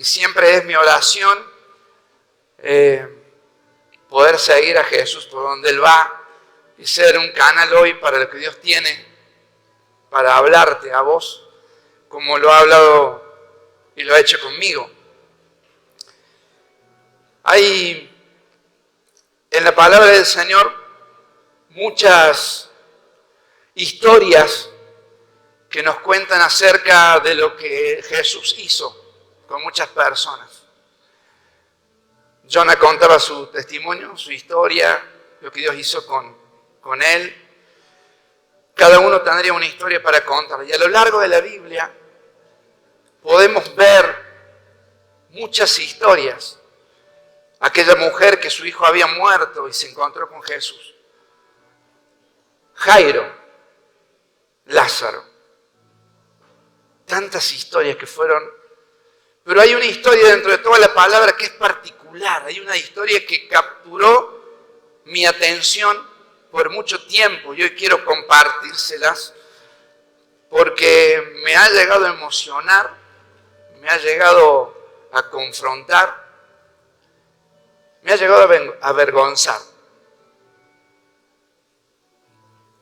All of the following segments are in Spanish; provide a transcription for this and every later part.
siempre es mi oración poder seguir a Jesús por donde Él va y ser un canal hoy para lo que Dios tiene para hablarte a vos, como lo ha hablado y lo ha hecho conmigo. Hay en la palabra del Señor muchas historias que nos cuentan acerca de lo que Jesús hizo con muchas personas. Jonah contaba su testimonio, su historia, lo que Dios hizo con él. Cada uno tendría una historia para contar. Y a lo largo de la Biblia podemos ver muchas historias. Aquella mujer que su hijo había muerto y se encontró con Jesús. Jairo, Lázaro. Tantas historias que fueron. Pero hay una historia dentro de toda la palabra que es particular. Hay una historia que capturó mi atención por mucho tiempo. Yo quiero compartírselas porque me ha llegado a emocionar, me ha llegado a confrontar, me ha llegado a avergonzar.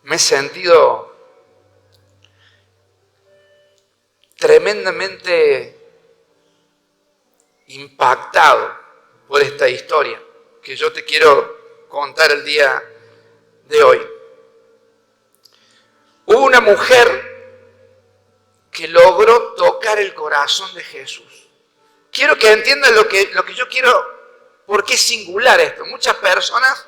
Me he sentido tremendamente impactado por esta historia que yo te quiero contar el día de hoy. Hubo una mujer que logró tocar el corazón de Jesús. Quiero que entiendan lo que yo quiero, porque es singular esto. Muchas personas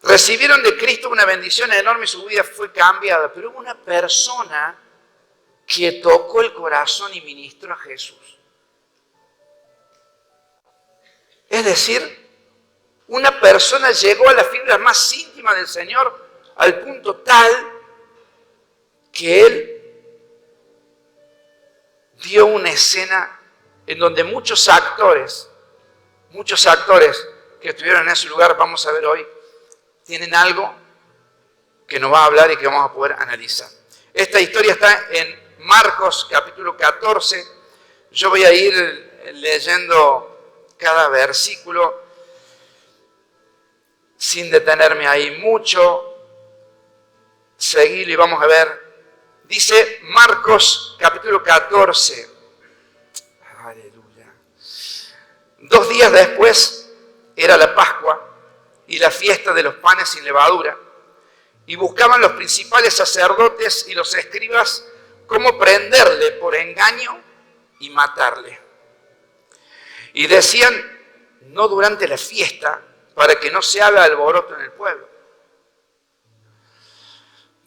recibieron de Cristo una bendición enorme y su vida fue cambiada, pero hubo una persona que tocó el corazón y ministró a Jesús. Es decir, una persona llegó a la fibra más íntima del Señor al punto tal que Él dio una escena en donde muchos actores que estuvieron en ese lugar, vamos a ver hoy, tienen algo que nos va a hablar y que vamos a poder analizar. Esta historia está en Marcos capítulo 14. Yo voy a ir leyendo cada versículo sin detenerme ahí mucho. Seguilo y vamos a ver. Dice Marcos capítulo 14. Aleluya. 2 días después era la Pascua y la fiesta de los panes sin levadura. Y buscaban los principales sacerdotes y los escribas cómo prenderle por engaño y matarle. Y decían, no durante la fiesta, para que no se haga alboroto en el pueblo.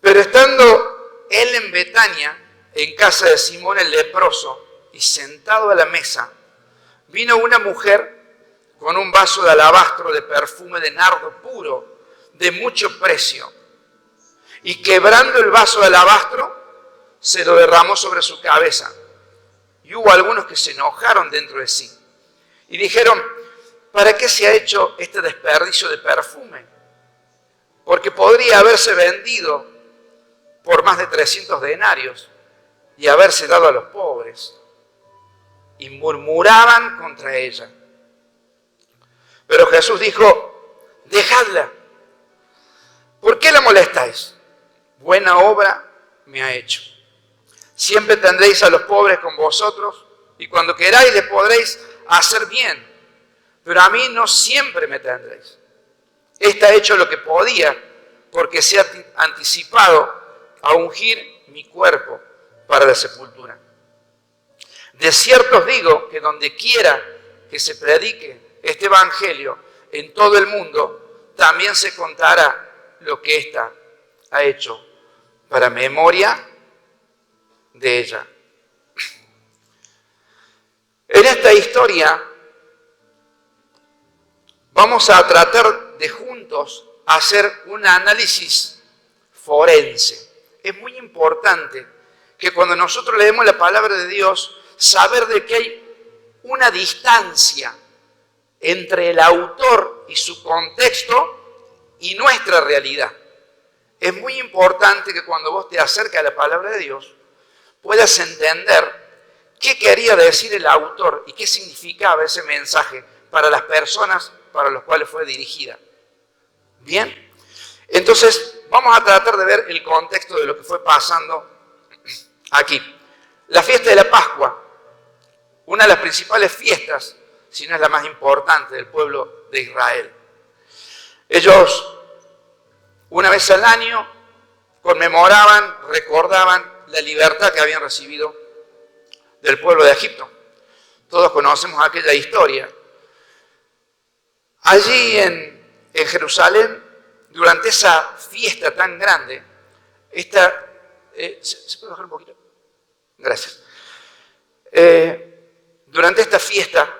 Pero estando él en Betania, en casa de Simón el leproso, y sentado a la mesa, vino una mujer con un vaso de alabastro de perfume de nardo puro, de mucho precio, y quebrando el vaso de alabastro, se lo derramó sobre su cabeza. Y hubo algunos que se enojaron dentro de sí, y dijeron, ¿para qué se ha hecho este desperdicio de perfume? Porque podría haberse vendido por más de 300 denarios y haberse dado a los pobres. Y murmuraban contra ella. Pero Jesús dijo, dejadla. ¿Por qué la molestáis? Buena obra me ha hecho. Siempre tendréis a los pobres con vosotros y cuando queráis les podréis hacer bien. Pero a mí no siempre me tendréis. Esta ha hecho lo que podía porque se ha anticipado a ungir mi cuerpo para la sepultura. De cierto os digo que donde quiera que se predique este evangelio en todo el mundo, también se contará lo que ésta ha hecho para memoria de ella. En esta historia vamos a tratar de juntos hacer un análisis forense. Es muy importante que cuando nosotros leemos la palabra de Dios, saber de que hay una distancia entre el autor y su contexto y nuestra realidad. Es muy importante que cuando vos te acerques a la palabra de Dios, puedas entender qué quería decir el autor y qué significaba ese mensaje para las personas para las cuales fue dirigida. Bien, entonces vamos a tratar de ver el contexto de lo que fue pasando aquí. La fiesta de la Pascua, una de las principales fiestas, si no es la más importante del pueblo de Israel. Ellos, una vez al año, conmemoraban, recordaban la libertad que habían recibido del pueblo de Egipto. Todos conocemos aquella historia. Allí en Jerusalén, durante esa fiesta tan grande, ¿se puede bajar un poquito? Gracias. Durante esta fiesta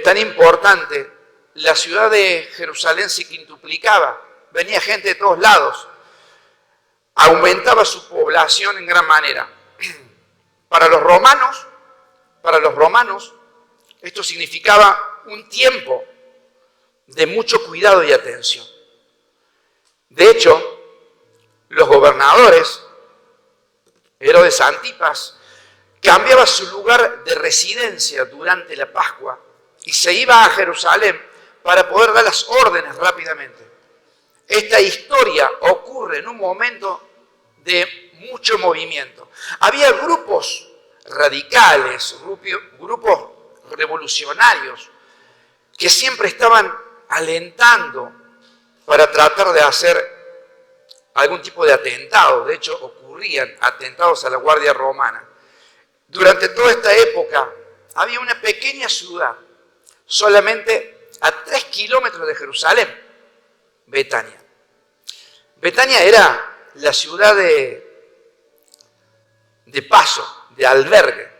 tan importante, la ciudad de Jerusalén se quintuplicaba, venía gente de todos lados, aumentaba su población en gran manera. Para los romanos, esto significaba un tiempo de mucho cuidado y atención. De hecho, los gobernadores, Herodes Antipas, cambiaba su lugar de residencia durante la Pascua y se iba a Jerusalén para poder dar las órdenes rápidamente. Esta historia ocurre en un momento de mucho movimiento. Había grupos radicales, grupos revolucionarios que siempre estaban alentando para tratar de hacer algún tipo de atentado. De hecho, ocurrían atentados a la Guardia Romana. Durante toda esta época había una pequeña ciudad, solamente a 3 kilómetros de Jerusalén, Betania. Betania era la ciudad de paso, de albergue,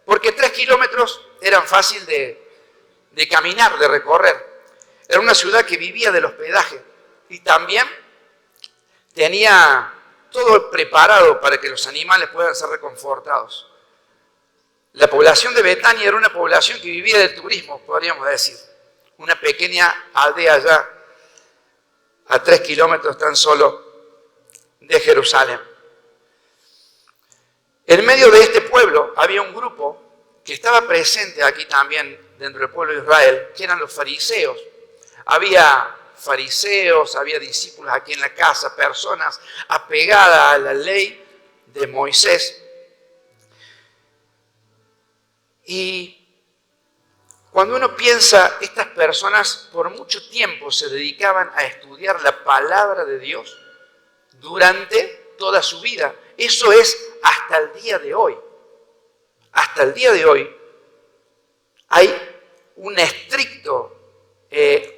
porque 3 kilómetros eran fácil de caminar, de recorrer. Era una ciudad que vivía del hospedaje y también tenía todo preparado para que los animales puedan ser reconfortados. La población de Betania era una población que vivía del turismo, podríamos decir. Una pequeña aldea allá, a 3 kilómetros tan solo de Jerusalén. En medio de este pueblo había un grupo que estaba presente aquí también dentro del pueblo de Israel, que eran los fariseos. Había fariseos, había discípulos aquí en la casa, personas apegadas a la ley de Moisés. Y cuando uno piensa, estas personas por mucho tiempo se dedicaban a estudiar la palabra de Dios durante toda su vida. Eso es hasta el día de hoy. Hasta el día de hoy hay un estricto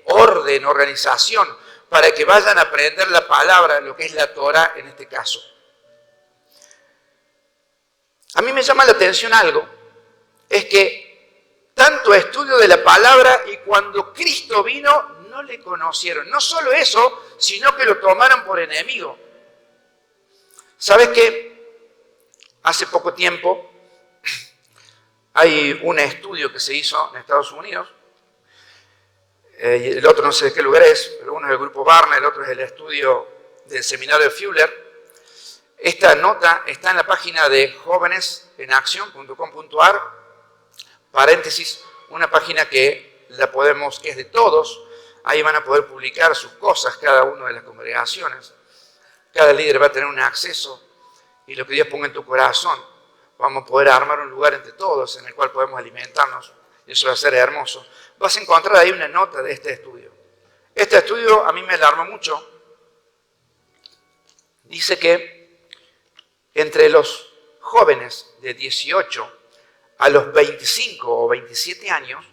orden, organización, para que vayan a aprender la palabra, lo que es la Torah en este caso. A mí me llama la atención algo, es que tanto estudio de la palabra y cuando Cristo vino no le conocieron. No solo eso, sino que lo tomaron por enemigo. ¿Sabes qué? Hace poco tiempo hay un estudio que se hizo en Estados Unidos, el otro no sé de qué lugar es, pero uno es del grupo Barna, el otro es el estudio del seminario de Fuller. Esta nota está en la página de jovenesenacción.com.ar, paréntesis, una página que es de todos. Ahí van a poder publicar sus cosas cada uno de las congregaciones. Cada líder va a tener un acceso y lo que Dios ponga en tu corazón, vamos a poder armar un lugar entre todos en el cual podemos alimentarnos. Y eso va a ser hermoso. Vas a encontrar ahí una nota de este estudio. Este estudio a mí me alarmó mucho. Dice que entre los jóvenes de 18 a los 25 o 27 años,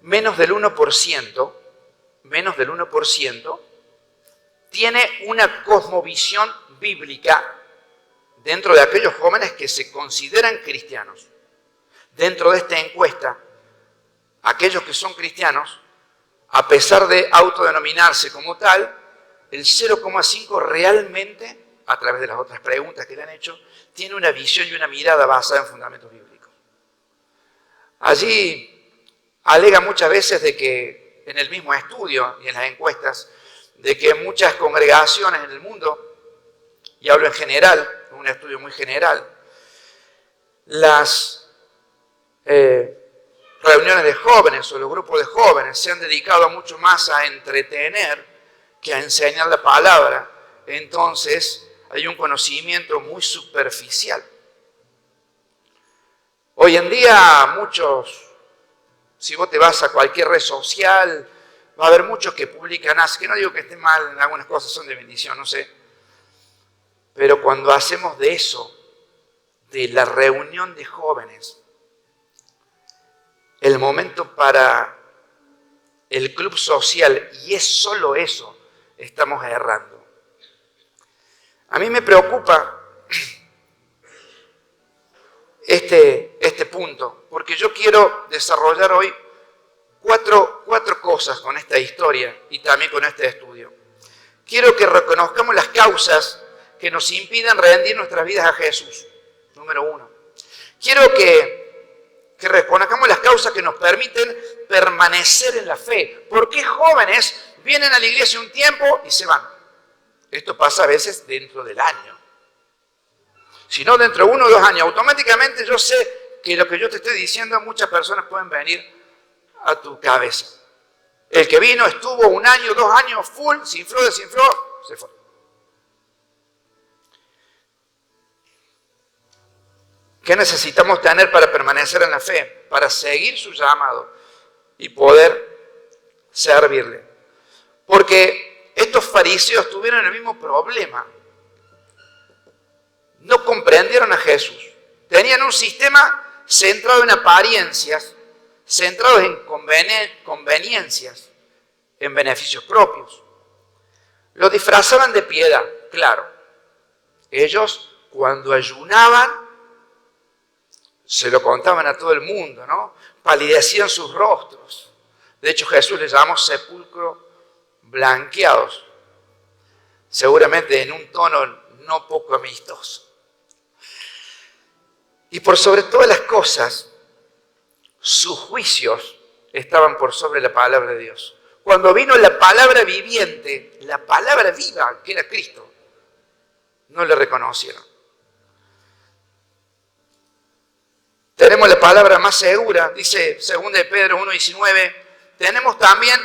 menos del 1% tiene una cosmovisión bíblica dentro de aquellos jóvenes que se consideran cristianos. Dentro de esta encuesta, aquellos que son cristianos, a pesar de autodenominarse como tal, el 0,5 realmente, a través de las otras preguntas que le han hecho, tiene una visión y una mirada basada en fundamentos bíblicos. Allí alega muchas veces de que, en el mismo estudio y en las encuestas, de que muchas congregaciones en el mundo, y hablo en general, un estudio muy general, las reuniones de jóvenes o los grupos de jóvenes se han dedicado mucho más a entretener que a enseñar la palabra. Entonces hay un conocimiento muy superficial. Hoy en día muchos, si vos te vas a cualquier red social, va a haber muchos que publican, que no digo que esté mal, en algunas cosas son de bendición, no sé. Pero cuando hacemos de eso, de la reunión de jóvenes, el momento para el club social, y es solo eso, estamos errando. A mí me preocupa este punto, porque yo quiero desarrollar hoy cuatro cosas con esta historia y también con este estudio. Quiero que reconozcamos las causas que nos impiden rendir nuestras vidas a Jesús, número 1. Quiero que reconozcamos las causas que nos permiten permanecer en la fe. ¿Por qué jóvenes vienen a la iglesia un tiempo y se van? Esto pasa a veces dentro del año. Si no, dentro de 1 o 2 años, automáticamente yo sé que lo que yo te estoy diciendo, muchas personas pueden venir a tu cabeza. El que vino, estuvo 1 año, 2 años, full, se infló, desinfló, se fue. ¿Qué necesitamos tener para permanecer en la fe? Para seguir su llamado y poder servirle. Porque estos fariseos tuvieron el mismo problema. No comprendieron a Jesús. Tenían un sistema centrado en apariencias, centrado en conveniencias, en beneficios propios. Lo disfrazaban de piedad, claro. Ellos, cuando ayunaban, se lo contaban a todo el mundo, ¿no? Palidecían sus rostros. De hecho, Jesús les llamó sepulcro blanqueados. Seguramente en un tono no poco amistoso. Y por sobre todas las cosas, sus juicios estaban por sobre la palabra de Dios. Cuando vino la palabra viviente, la palabra viva, que era Cristo, no le reconocieron. Tenemos la palabra más segura, dice 2 de Pedro 1:19. Tenemos también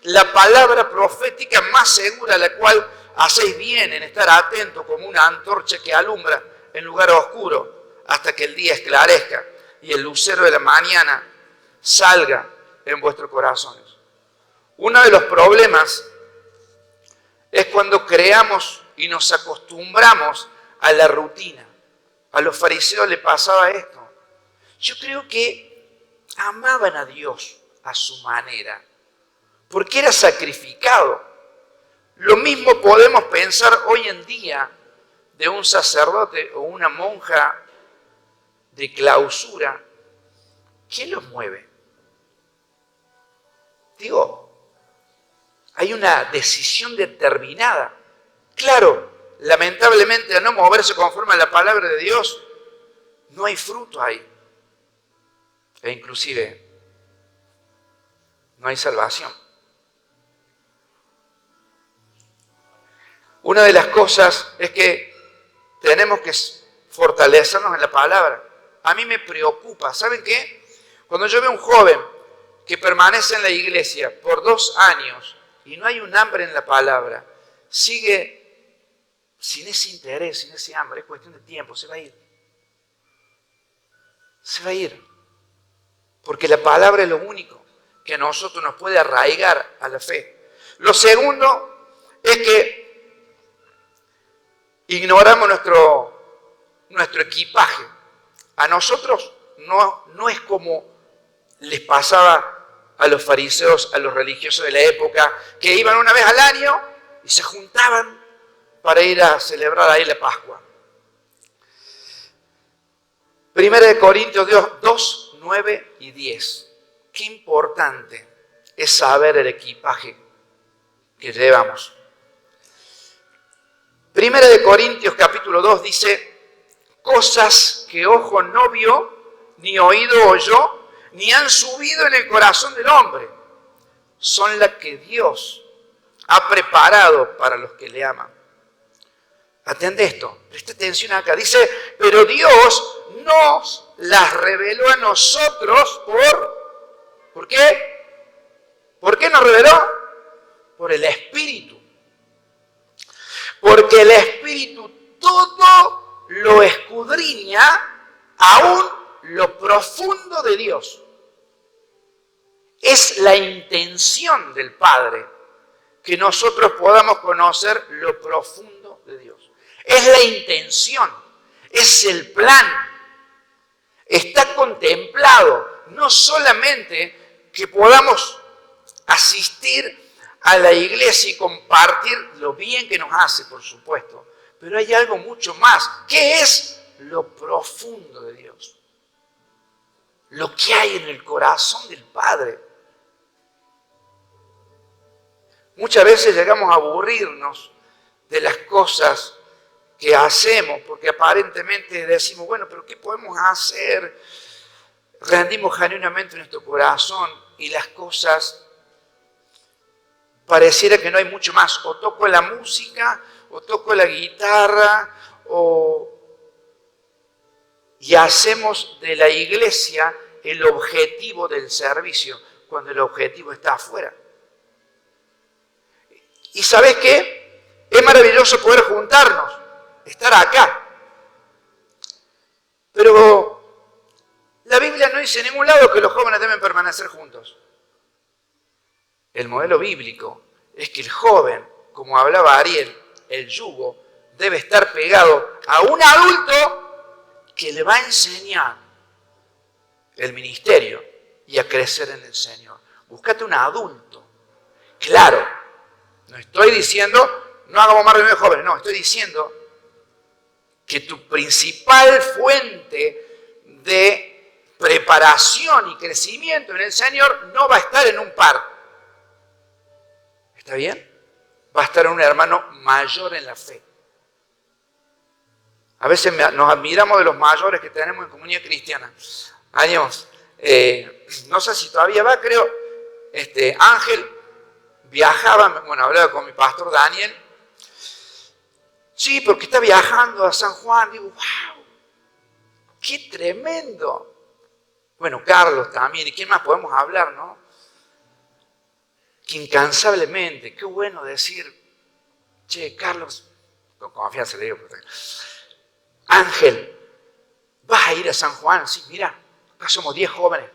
la palabra profética más segura, a la cual hacéis bien en estar atentos como una antorcha que alumbra en lugar oscuro hasta que el día esclarezca y el lucero de la mañana salga en vuestros corazones. Uno de los problemas es cuando creamos y nos acostumbramos a la rutina. A los fariseos les pasaba esto. Yo creo que amaban a Dios a su manera, porque era sacrificado. Lo mismo podemos pensar hoy en día de un sacerdote o una monja de clausura. ¿Qué los mueve? Digo, hay una decisión determinada. Claro, lamentablemente al no moverse conforme a la palabra de Dios, no hay fruto ahí. E inclusive no hay salvación. Una de las cosas es que tenemos que fortalecernos en la palabra. A mí me preocupa, ¿saben qué? Cuando yo veo un joven que permanece en la iglesia por 2 años y no hay un hambre en la palabra, sigue sin ese interés, sin ese hambre, es cuestión de tiempo, se va a ir. Se va a ir. Porque la palabra es lo único que a nosotros nos puede arraigar a la fe. Lo segundo es que ignoramos nuestro equipaje. A nosotros no es como les pasaba a los fariseos, a los religiosos de la época, que iban una vez al año y se juntaban para ir a celebrar ahí la Pascua. 1 Corintios 2, 9 y 10. Qué importante es saber el equipaje que llevamos. 1 Corintios capítulo 2 dice: cosas que ojo no vio, ni oído oyó, ni han subido en el corazón del hombre, son las que Dios ha preparado para los que le aman. Atende esto, presta atención acá. Dice, pero Dios nos las reveló a nosotros ¿por qué? ¿Por qué nos reveló? Por el Espíritu. Porque el Espíritu todo lo escudriña, aún lo profundo de Dios. Es la intención del Padre que nosotros podamos conocer lo profundo de Dios. Es la intención, es el plan. Está contemplado no solamente que podamos asistir a la iglesia y compartir lo bien que nos hace, por supuesto, pero hay algo mucho más, que es lo profundo de Dios. Lo que hay en el corazón del Padre. Muchas veces llegamos a aburrirnos de las cosas que hacemos, porque aparentemente decimos, bueno, pero ¿qué podemos hacer? Rendimos genuinamente nuestro corazón y las cosas pareciera que no hay mucho más. O toco la música, o toco la guitarra, y hacemos de la iglesia el objetivo del servicio, cuando el objetivo está afuera. ¿Y sabes qué? Es maravilloso poder juntarnos, estar acá. Pero la Biblia no dice en ningún lado que los jóvenes deben permanecer juntos. El modelo bíblico es que el joven, como hablaba Ariel, el yugo debe estar pegado a un adulto que le va a enseñar el ministerio y a crecer en el Señor. Búscate un adulto. Claro, no estoy diciendo no hagamos más reuniones jóvenes, no, estoy diciendo que tu principal fuente de preparación y crecimiento en el Señor no va a estar en un par. ¿Está bien? Va a estar en un hermano mayor en la fe. A veces nos admiramos de los mayores que tenemos en comunidad cristiana. Años, no sé si todavía va, creo, Ángel viajaba, bueno, hablaba con mi pastor Daniel. Sí, porque está viajando a San Juan. Digo, wow, qué tremendo. Bueno, Carlos también, ¿y quién más podemos hablar, no? Que incansablemente, qué bueno decir, che, Carlos, con confianza le digo, Ángel, ¿vas a ir a San Juan? Sí, mira, acá somos 10 jóvenes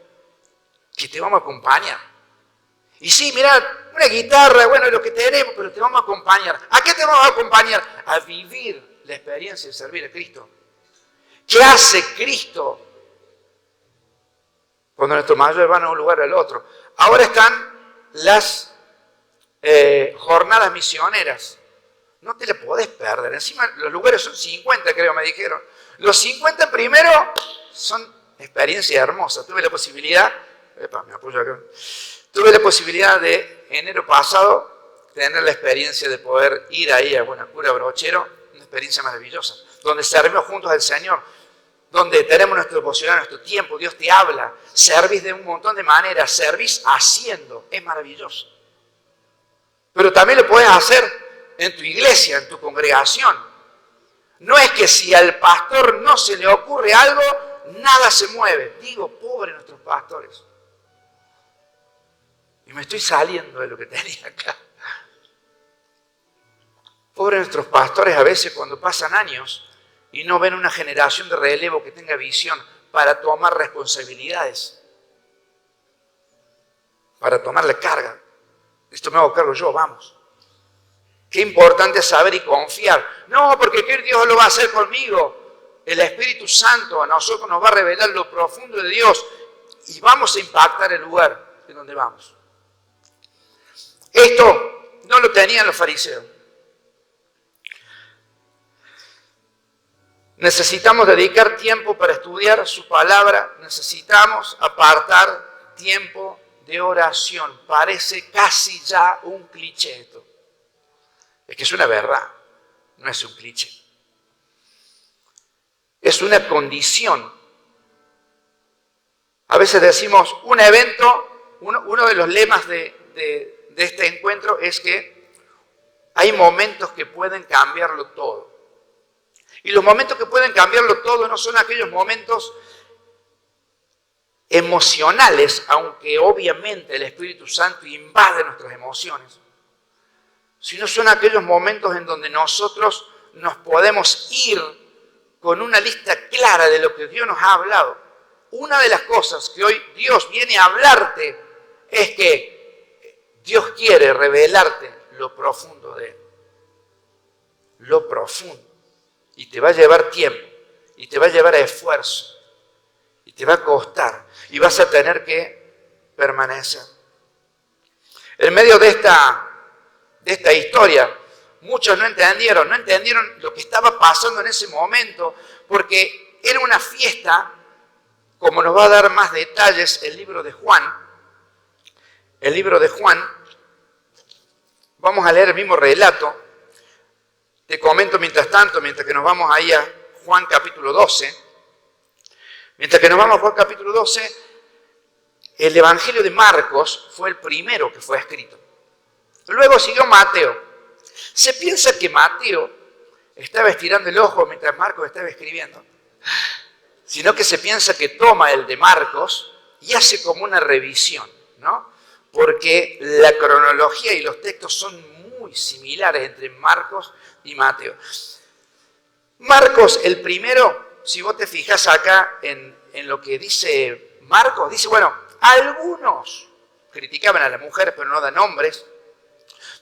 que te vamos a acompañar. Y sí, mira, una guitarra, bueno, es lo que tenemos, pero te vamos a acompañar. ¿A qué te vamos a acompañar? A vivir la experiencia de servir a Cristo. ¿Qué hace Cristo cuando nuestros mayores van a un lugar o al otro? Ahora están las jornadas misioneras. No te la podés perder. Encima los lugares son 50, creo, me dijeron. Los 50 primero son experiencias hermosas. Tuve la posibilidad, me apoyo acá. Tuve la posibilidad de, enero pasado, tener la experiencia de poder ir ahí a Buenacura Brochero, una experiencia maravillosa, donde servimos juntos al Señor, donde tenemos nuestro devocional, nuestro tiempo, Dios te habla, servís de un montón de maneras, servís haciendo, es maravilloso. Pero también lo puedes hacer en tu iglesia, en tu congregación. No es que si al pastor no se le ocurre algo, nada se mueve. Digo, pobre nuestros pastores. Y me estoy saliendo de lo que tenía acá. Pobre nuestros pastores a veces cuando pasan años y no ven una generación de relevo que tenga visión para tomar responsabilidades, para tomar la carga. Esto me hago cargo yo, vamos. Qué importante es saber y confiar. No, porque ¿qué Dios lo va a hacer conmigo? El Espíritu Santo a nosotros nos va a revelar lo profundo de Dios y vamos a impactar el lugar en donde vamos. Esto no lo tenían los fariseos. Necesitamos dedicar tiempo para estudiar su palabra. Necesitamos apartar tiempo de oración. Parece casi ya un cliché esto. Es que es una verdad, no es un cliché. Es una condición. A veces decimos un evento, uno de los lemas de este encuentro es que hay momentos que pueden cambiarlo todo. Y los momentos que pueden cambiarlo todo no son aquellos momentos emocionales, aunque obviamente el Espíritu Santo invade nuestras emociones, sino son aquellos momentos en donde nosotros nos podemos ir con una lista clara de lo que Dios nos ha hablado. Una de las cosas que hoy Dios viene a hablarte es que Dios quiere revelarte lo profundo de Él. Lo profundo. Y te va a llevar tiempo, y te va a llevar a esfuerzo, y te va a costar, y vas a tener que permanecer. En medio de esta historia, muchos no entendieron lo que estaba pasando en ese momento, porque era una fiesta, como nos va a dar más detalles el libro de Juan. El libro de Juan, vamos a leer el mismo relato. Te comento mientras tanto, mientras que nos vamos ahí a Juan capítulo 12. Mientras que nos vamos a Juan capítulo 12, el Evangelio de Marcos fue el primero que fue escrito. Luego siguió Mateo. Se piensa que Mateo estaba estirando el ojo mientras Marcos estaba escribiendo, sino que se piensa que toma el de Marcos y hace como una revisión, ¿no? Porque la cronología y los textos son muy similares entre Marcos y Mateo. Marcos, el primero, si vos te fijas acá en lo que dice Marcos, dice, bueno, algunos criticaban a la mujer, pero no da nombres.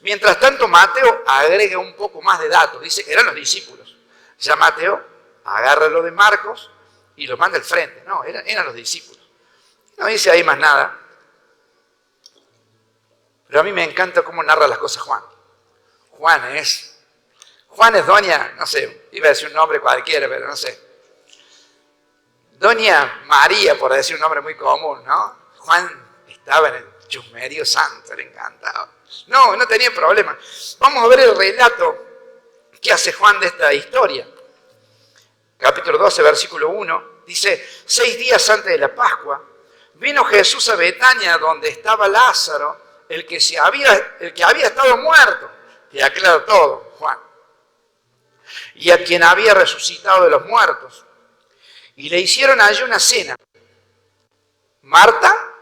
Mientras tanto, Mateo agrega un poco más de datos. Dice que eran los discípulos. Ya Mateo agarra lo de Marcos y lo manda al frente. No, eran los discípulos. No dice ahí más nada. Pero a mí me encanta cómo narra las cosas Juan. Juan es doña, no sé, iba a decir un nombre cualquiera, pero no sé. Doña María, por decir un nombre muy común, ¿no? Juan estaba en el chusmerío santo, le encantaba. No tenía problema. Vamos a ver el relato que hace Juan de esta historia. Capítulo 12, versículo 1, dice, 6 días antes de la Pascua, vino Jesús a Betania, donde estaba Lázaro, el que había estado muerto. Y aclara todo, Juan. Y a quien había resucitado de los muertos. Y le hicieron allí una cena. Marta,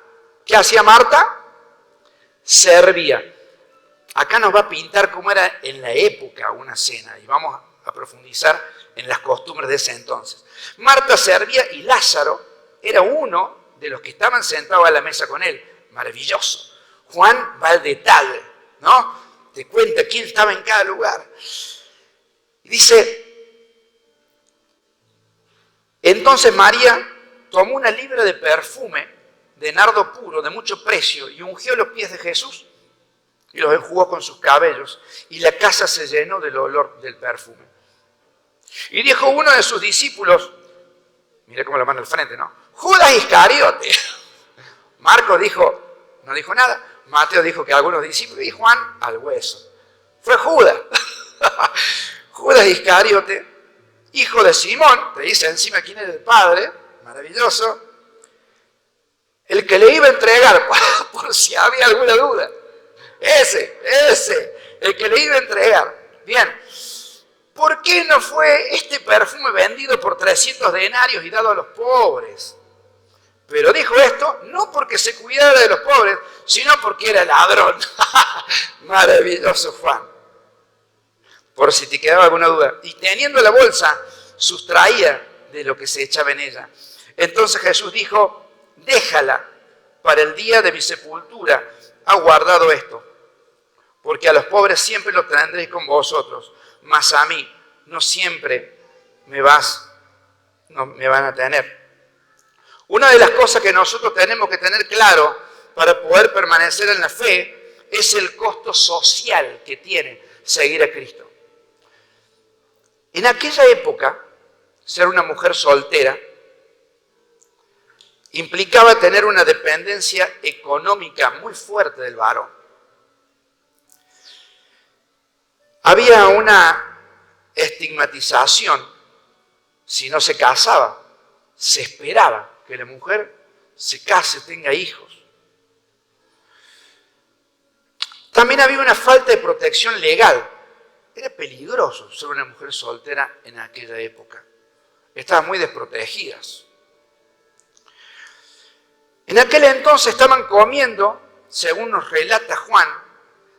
¿qué hacía Marta? Servía. Acá nos va a pintar cómo era en la época una cena. Y vamos a profundizar en las costumbres de ese entonces. Marta servía y Lázaro era uno de los que estaban sentados a la mesa con él. Maravilloso. Juan va al detalle, ¿no? Te cuenta quién estaba en cada lugar. Y dice, entonces María tomó una libra de perfume de nardo puro, de mucho precio, y ungió los pies de Jesús y los enjugó con sus cabellos, y la casa se llenó del olor del perfume. Y dijo uno de sus discípulos, mira cómo lo manda al frente, ¿no? Judas Iscariote. Marcos no dijo nada. Mateo dijo que algunos discípulos, y Juan al hueso. Fue Judas. Judas Iscariote, hijo de Simón, te dice encima quién era el padre, maravilloso, el que le iba a entregar, por si había alguna duda. Ese, el que le iba a entregar. Bien, ¿por qué no fue este perfume vendido por 300 denarios y dado a los pobres? Pero dijo esto no porque se cuidara de los pobres, sino porque era ladrón. Maravilloso Juan. Por si te quedaba alguna duda. Y teniendo la bolsa, sustraía de lo que se echaba en ella. Entonces Jesús dijo, déjala, para el día de mi sepultura ha guardado esto. Porque a los pobres siempre los tendréis con vosotros, mas a mí no siempre me van a tener. Una de las cosas que nosotros tenemos que tener claro para poder permanecer en la fe es el costo social que tiene seguir a Cristo. En aquella época, ser una mujer soltera implicaba tener una dependencia económica muy fuerte del varón. Había una estigmatización si no se casaba. Se esperaba que la mujer se case, tenga hijos. También había una falta de protección legal. era peligroso ser una mujer soltera en aquella época. Estaban muy desprotegidas. En aquel entonces estaban comiendo, según nos relata Juan,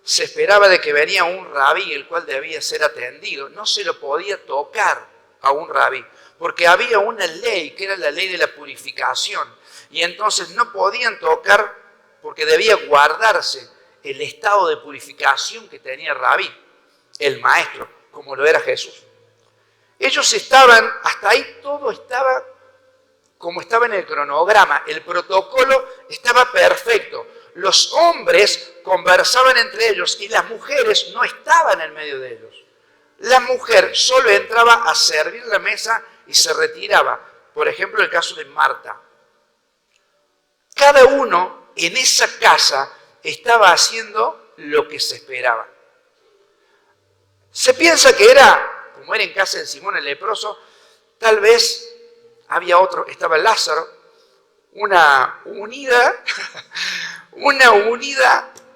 se esperaba de que venía un rabí, el cual debía ser atendido. No se lo podía tocar a un rabí, porque había una ley, que era la ley de la purificación, y entonces no podían tocar porque debía guardarse el estado de purificación que tenía el rabí, el maestro, como lo era Jesús. Ellos estaban, hasta ahí todo estaba como estaba en el cronograma, el protocolo estaba perfecto. Los hombres conversaban entre ellos y las mujeres no estaban en medio de ellos. La mujer solo entraba a servir la mesa y se retiraba. Por ejemplo, el caso de Marta. Cada uno en esa casa estaba haciendo lo que se esperaba. Se piensa que era, como era en casa de Simón el leproso, tal vez había otro, estaba Lázaro, una unidad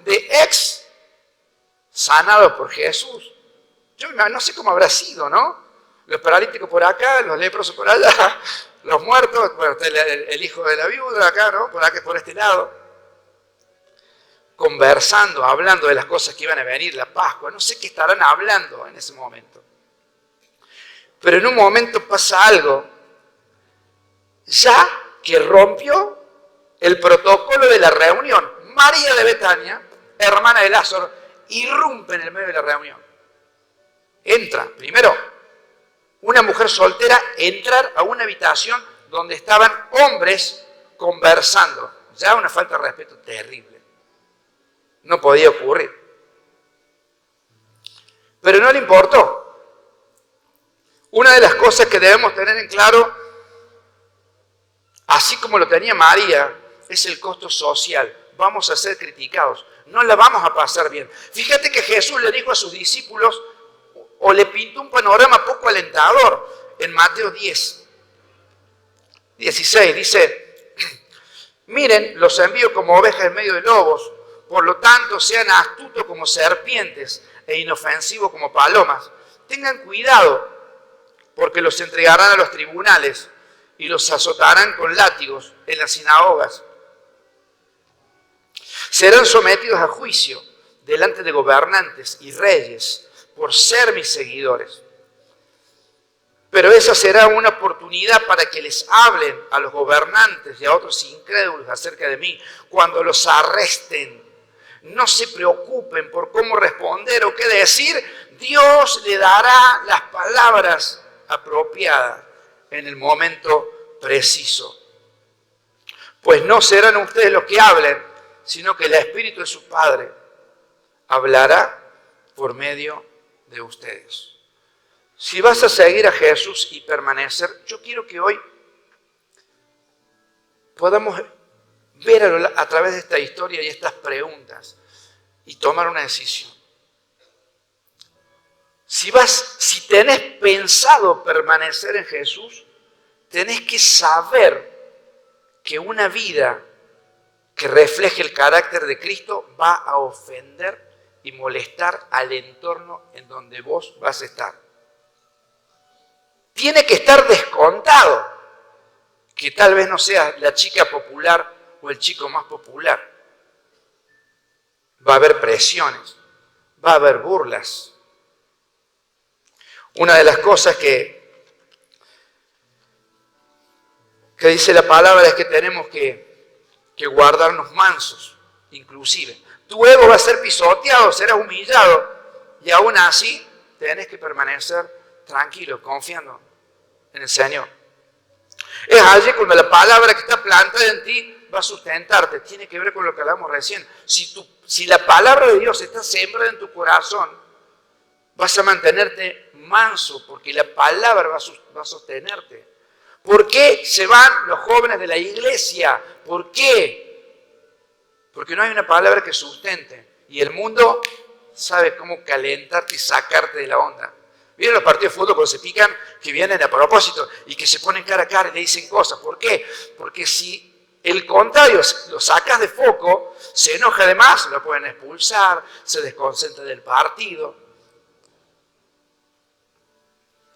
de ex sanados por Jesús. Yo no sé cómo habrá sido, ¿no? Los paralíticos por acá, los leprosos por allá, los muertos, bueno, el hijo de la viuda acá, ¿no? Por acá, por este lado. Conversando, hablando de las cosas que iban a venir, la Pascua, no sé qué estarán hablando en ese momento. Pero en un momento pasa algo, ya que rompió el protocolo de la reunión. María de Betania, hermana de Lázaro, irrumpe en el medio de la reunión. Entra, primero, una mujer soltera, entrar a una habitación donde estaban hombres conversando. Ya una falta de respeto terrible. No podía ocurrir. Pero no le importó. Una de las cosas que debemos tener en claro, así como lo tenía María, es el costo social. Vamos a ser criticados. No la vamos a pasar bien. Fíjate que Jesús le dijo a sus discípulos, o le pintó un panorama poco alentador, en Mateo 10, 16, dice, miren, los envío como ovejas en medio de lobos, por lo tanto sean astutos como serpientes e inofensivos como palomas. Tengan cuidado, porque los entregarán a los tribunales y los azotarán con látigos en las sinagogas. Serán sometidos a juicio delante de gobernantes y reyes por ser mis seguidores. Pero esa será una oportunidad para que les hablen a los gobernantes y a otros incrédulos acerca de mí cuando los arresten. No se preocupen por cómo responder o qué decir. Dios le dará las palabras apropiadas en el momento preciso. Pues no serán ustedes los que hablen, sino que el Espíritu de su Padre hablará por medio de ustedes. Si vas a seguir a Jesús y permanecer, yo quiero que hoy podamos ver a través de esta historia y estas preguntas y tomar una decisión. Si tenés pensado permanecer en Jesús, tenés que saber que una vida que refleje el carácter de Cristo va a ofender y molestar al entorno en donde vos vas a estar. Tiene que estar descontado que tal vez no sea la chica popular o el chico más popular. Va a haber presiones, va a haber burlas. Una de las cosas que dice la palabra es que tenemos que guardarnos mansos, inclusive. Tu ego va a ser pisoteado, serás humillado, y aún así tenés que permanecer tranquilo, confiando en el Señor. Es allí cuando la palabra que está plantada en ti va a sustentarte. Tiene que ver con lo que hablamos recién. Si la palabra de Dios está sembrada en tu corazón, vas a mantenerte manso, porque la palabra va a sostenerte. ¿Por qué se van los jóvenes de la iglesia? ¿Por qué? Porque no hay una palabra que sustente. Y el mundo sabe cómo calentarte y sacarte de la onda. ¿Vieron los partidos de fútbol cuando se pican, que vienen a propósito y que se ponen cara a cara y le dicen cosas? ¿Por qué? Porque si el contrario lo sacas de foco, se enoja de más, lo pueden expulsar, se desconcentra del partido.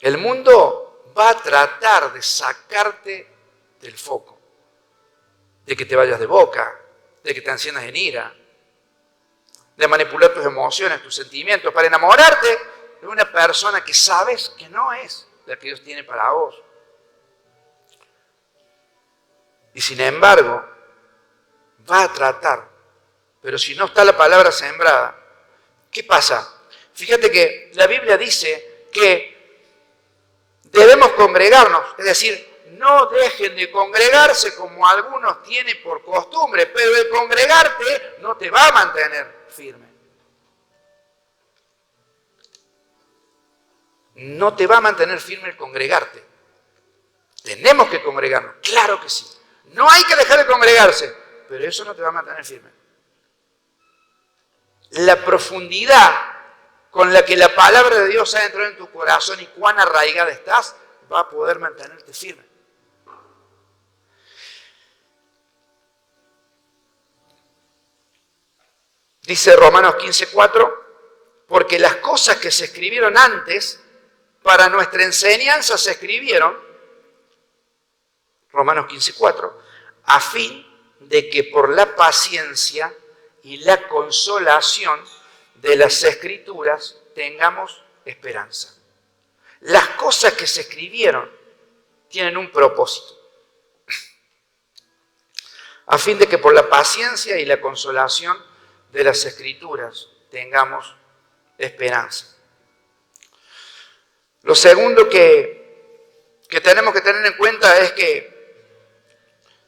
El mundo va a tratar de sacarte del foco, de que te vayas de boca, de que te enciendas en ira, de manipular tus emociones, tus sentimientos, para enamorarte de una persona que sabes que no es la que Dios tiene para vos. Y sin embargo, va a tratar. Pero si no está la palabra sembrada, ¿qué pasa? Fíjate que la Biblia dice que debemos congregarnos, es decir, no dejen de congregarse como algunos tienen por costumbre, pero el congregarte no te va a mantener firme. No te va a mantener firme el congregarte. Tenemos que congregarnos, claro que sí. No hay que dejar de congregarse, pero eso no te va a mantener firme. La profundidad con la que la palabra de Dios ha entrado en tu corazón y cuán arraigada estás, va a poder mantenerte firme. Dice Romanos 15:4, porque las cosas que se escribieron antes, para nuestra enseñanza se escribieron, Romanos 15:4, a fin de que por la paciencia y la consolación de las Escrituras tengamos esperanza. Las cosas que se escribieron tienen un propósito. A fin de que por la paciencia y la consolación de las Escrituras tengamos esperanza. Lo segundo que tenemos que tener en cuenta es que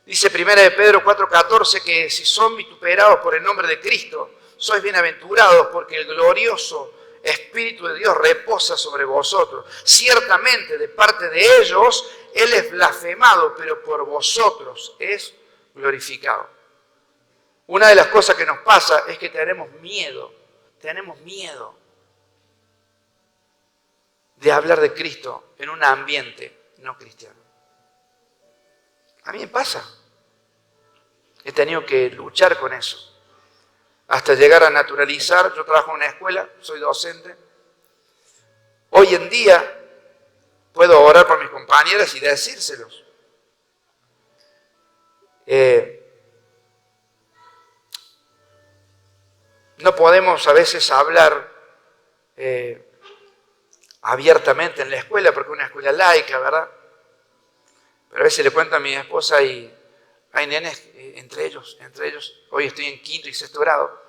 dice 1 de Pedro 4:14 que si son vituperados por el nombre de Cristo, sois bienaventurados porque el glorioso Espíritu de Dios reposa sobre vosotros. Ciertamente de parte de ellos Él es blasfemado, pero por vosotros es glorificado. Una de las cosas que nos pasa es que tenemos miedo de hablar de Cristo en un ambiente no cristiano. A mí me pasa. He tenido que luchar con eso. Hasta llegar a naturalizar. Yo trabajo en una escuela, soy docente. Hoy en día puedo orar por mis compañeras y decírselos. No podemos a veces hablar abiertamente en la escuela, porque es una escuela laica, ¿verdad? Pero a veces le cuento a mi esposa y hay nenes entre ellos, hoy estoy en 5º y 6º grado,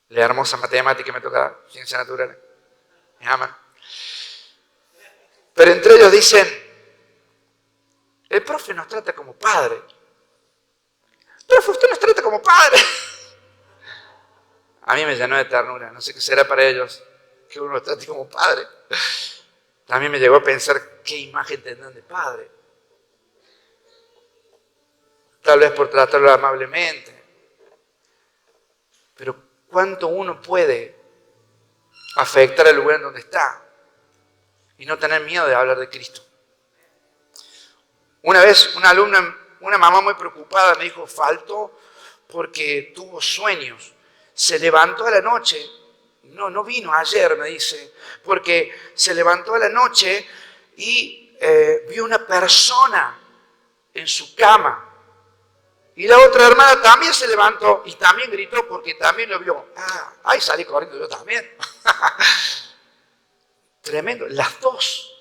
la hermosa matemática que me toca, ciencias naturales, me aman. Pero entre ellos dicen, el profe nos trata como padre. Profe, usted nos trata como padre. A mí me llenó de ternura, no sé qué será para ellos que uno los trate como padre. También me llegó a pensar qué imagen tendrán de padre. Tal vez por tratarlo amablemente. Pero ¿cuánto uno puede afectar el lugar en donde está y no tener miedo de hablar de Cristo? Una vez una alumna, una mamá muy preocupada me dijo, faltó porque tuvo sueños. Se levantó a la noche, no vino ayer, me dice, porque se levantó a la noche y vio una persona en su cama. Y la otra hermana también se levantó y también gritó porque también lo vio. Ay, salí corriendo yo también. Tremendo. Las dos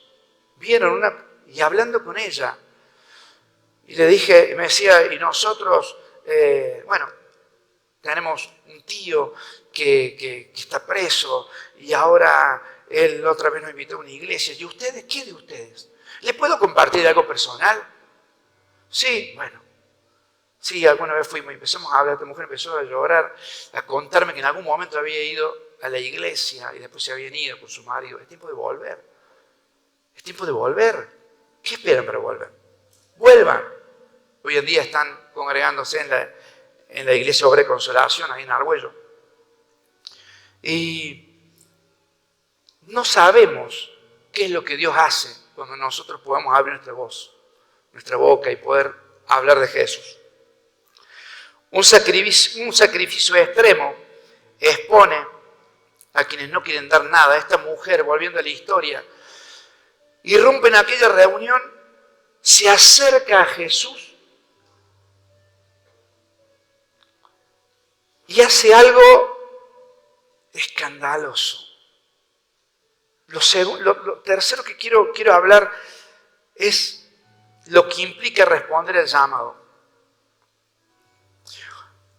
vieron y hablando con ella. Y le dije, me decía, y nosotros, tenemos un tío que está preso y ahora él otra vez nos invitó a una iglesia. ¿Y ustedes? ¿Qué de ustedes? ¿Les puedo compartir algo personal? Sí, bueno. Sí, alguna vez fuimos y empezamos a hablar, esta mujer empezó a llorar, a contarme que en algún momento había ido a la iglesia y después se habían ido con su marido. Es tiempo de volver. Es tiempo de volver. ¿Qué esperan para volver? Vuelvan. Hoy en día están congregándose en la iglesia Obra de Consolación, ahí en Argüello. Y no sabemos qué es lo que Dios hace cuando nosotros podamos abrir nuestra voz, nuestra boca y poder hablar de Jesús. Un sacrificio extremo expone a quienes no quieren dar nada. Esta mujer, volviendo a la historia, irrumpe en aquella reunión, se acerca a Jesús y hace algo escandaloso. Lo tercero que quiero hablar es lo que implica responder al llamado.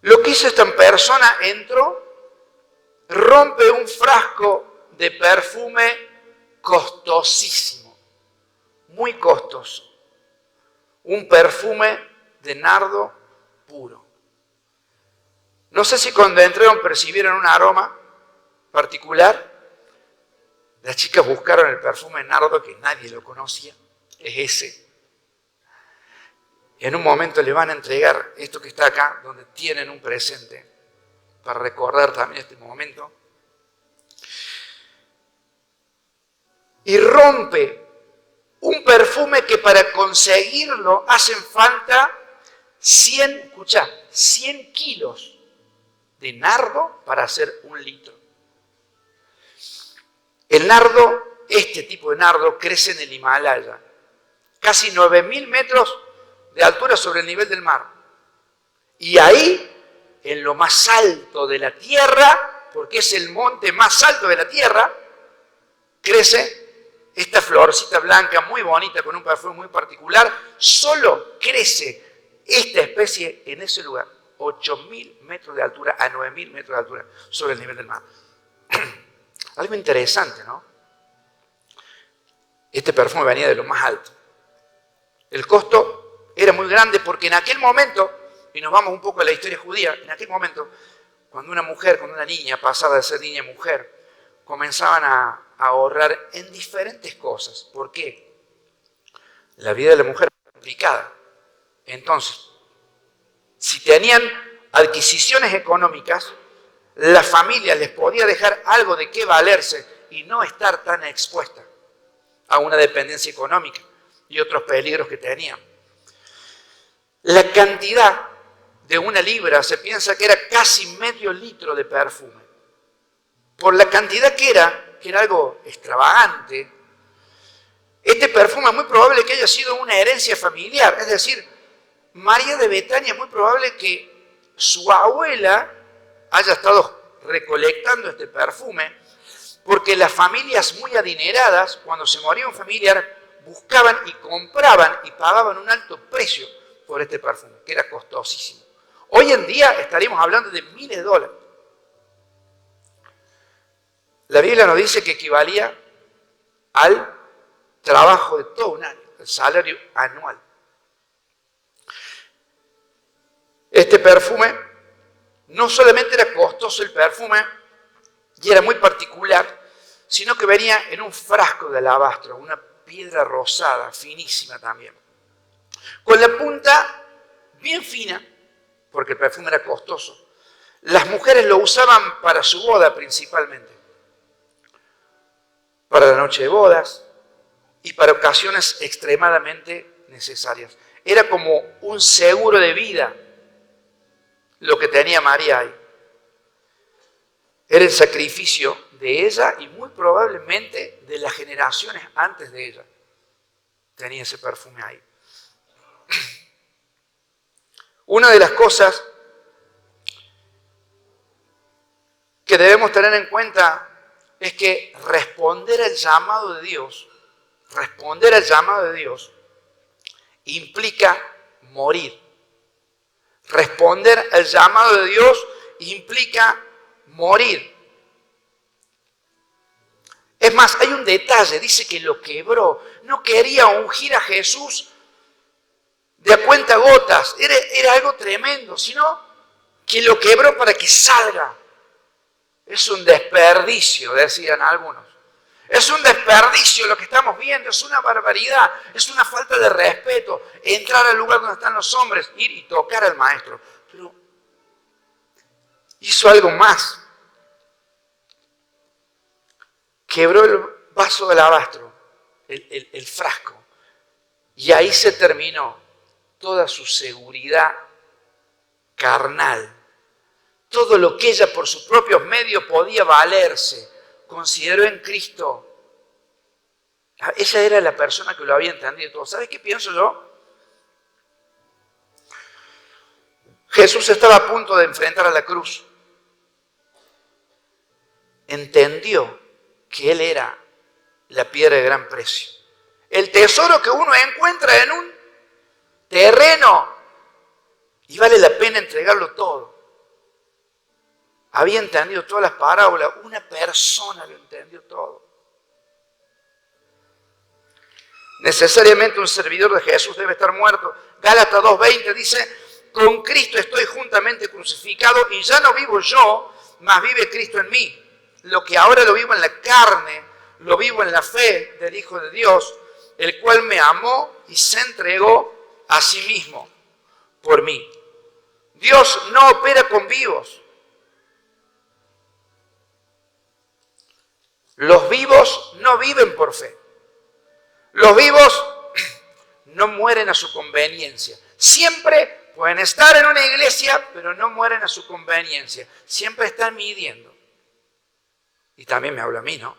Lo que hizo esta persona, entró, rompe un frasco de perfume costosísimo, muy costoso. Un perfume de nardo puro. No sé si cuando entraron percibieron un aroma particular. Las chicas buscaron el perfume de nardo que nadie lo conocía. Es ese. Y en un momento le van a entregar esto que está acá, donde tienen un presente, para recordar también este momento. Y rompe un perfume que para conseguirlo hacen falta 100 kilos de nardo para hacer 1 litro. El nardo, este tipo de nardo, crece en el Himalaya, casi 9.000 metros de altura sobre el nivel del mar. Y ahí, en lo más alto de la tierra, porque es el monte más alto de la tierra, crece esta florcita blanca muy bonita con un perfume muy particular. Solo crece esta especie en ese lugar, 8.000 metros de altura a 9.000 metros de altura sobre el nivel del mar. Algo interesante, ¿no? Este perfume venía de lo más alto. El costo era muy grande porque en aquel momento, y nos vamos un poco a la historia judía, en aquel momento, cuando una niña pasaba de ser niña a mujer, comenzaban a ahorrar en diferentes cosas. ¿Por qué? La vida de la mujer era complicada. Entonces, si tenían adquisiciones económicas, la familia les podía dejar algo de qué valerse y no estar tan expuesta a una dependencia económica y otros peligros que tenían. La cantidad de 1 libra se piensa que era casi medio litro de perfume. Por la cantidad que era algo extravagante, este perfume es muy probable que haya sido una herencia familiar. Es decir, María de Betania es muy probable que su abuela haya estado recolectando este perfume, porque las familias muy adineradas, cuando se moría un familiar, buscaban y compraban y pagaban un alto precio por este perfume, que era costosísimo. Hoy en día estaríamos hablando de miles de dólares. La Biblia nos dice que equivalía al trabajo de todo un año, el salario anual. Este perfume, no solamente era costoso el perfume, y era muy particular, sino que venía en un frasco de alabastro, una piedra rosada, finísima también, con la punta bien fina, porque el perfume era costoso. Las mujeres lo usaban para su boda principalmente, para la noche de bodas y para ocasiones extremadamente necesarias. Era como un seguro de vida lo que tenía María ahí. Era el sacrificio de ella y muy probablemente de las generaciones antes de ella. Tenía ese perfume ahí. Una de las cosas que debemos tener en cuenta es que responder al llamado de Dios implica morir. Responder al llamado de Dios implica morir. Es más, hay un detalle, dice que lo quebró. No quería ungir a Jesús de a cuentagotas, era algo tremendo, sino que lo quebró para que salga. Es un desperdicio, decían algunos. Es un desperdicio lo que estamos viendo, es una barbaridad, es una falta de respeto entrar al lugar donde están los hombres, ir y tocar al maestro. Pero hizo algo más. Quebró el vaso de alabastro, el frasco, y ahí se terminó toda su seguridad carnal. Todo lo que ella por sus propios medios podía valerse, consideró en Cristo Ella era la persona que lo había entendido todo. ¿Sabes qué pienso yo? Jesús estaba a punto de enfrentar a la cruz. Entendió que Él era la piedra de gran precio. El tesoro que uno encuentra en un terreno y vale la pena entregarlo todo. Había entendido todas las parábolas. Una persona lo entendió todo. Necesariamente un servidor de Jesús debe estar muerto. Gálatas 2:20 dice: con Cristo estoy juntamente crucificado y ya no vivo yo, mas vive Cristo en mí. Lo que ahora lo vivo en la carne, lo vivo en la fe del Hijo de Dios, el cual me amó y se entregó a sí mismo por mí. Dios no opera con vivos. Los vivos no viven por fe. Los vivos no mueren a su conveniencia. Siempre pueden estar en una iglesia, pero no mueren a su conveniencia. Siempre están midiendo. Y también me habla a mí, ¿no?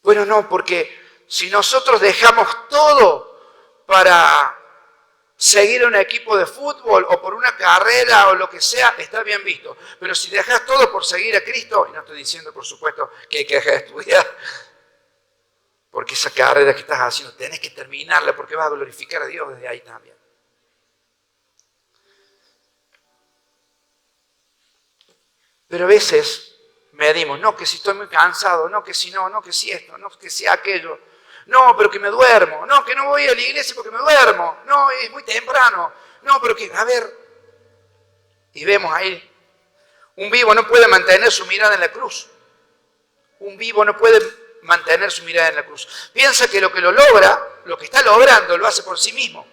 Bueno, no, porque si nosotros dejamos todo para seguir a un equipo de fútbol o por una carrera o lo que sea, está bien visto. Pero si dejas todo por seguir a Cristo, y no estoy diciendo, por supuesto, que hay que dejar de estudiar, porque esa carrera que estás haciendo tenés que terminarla porque vas a glorificar a Dios desde ahí también. Pero a veces medimos, no, que si estoy muy cansado, no, que si no, que si esto, no, que si aquello, no, pero que me duermo, no, que no voy a la iglesia porque me duermo, no, es muy temprano, no, pero que, a ver, y vemos ahí, un vivo no puede mantener su mirada en la cruz, un vivo no puede mantener su mirada en la cruz. Piensa que lo logra, lo que está logrando, lo hace por sí mismo.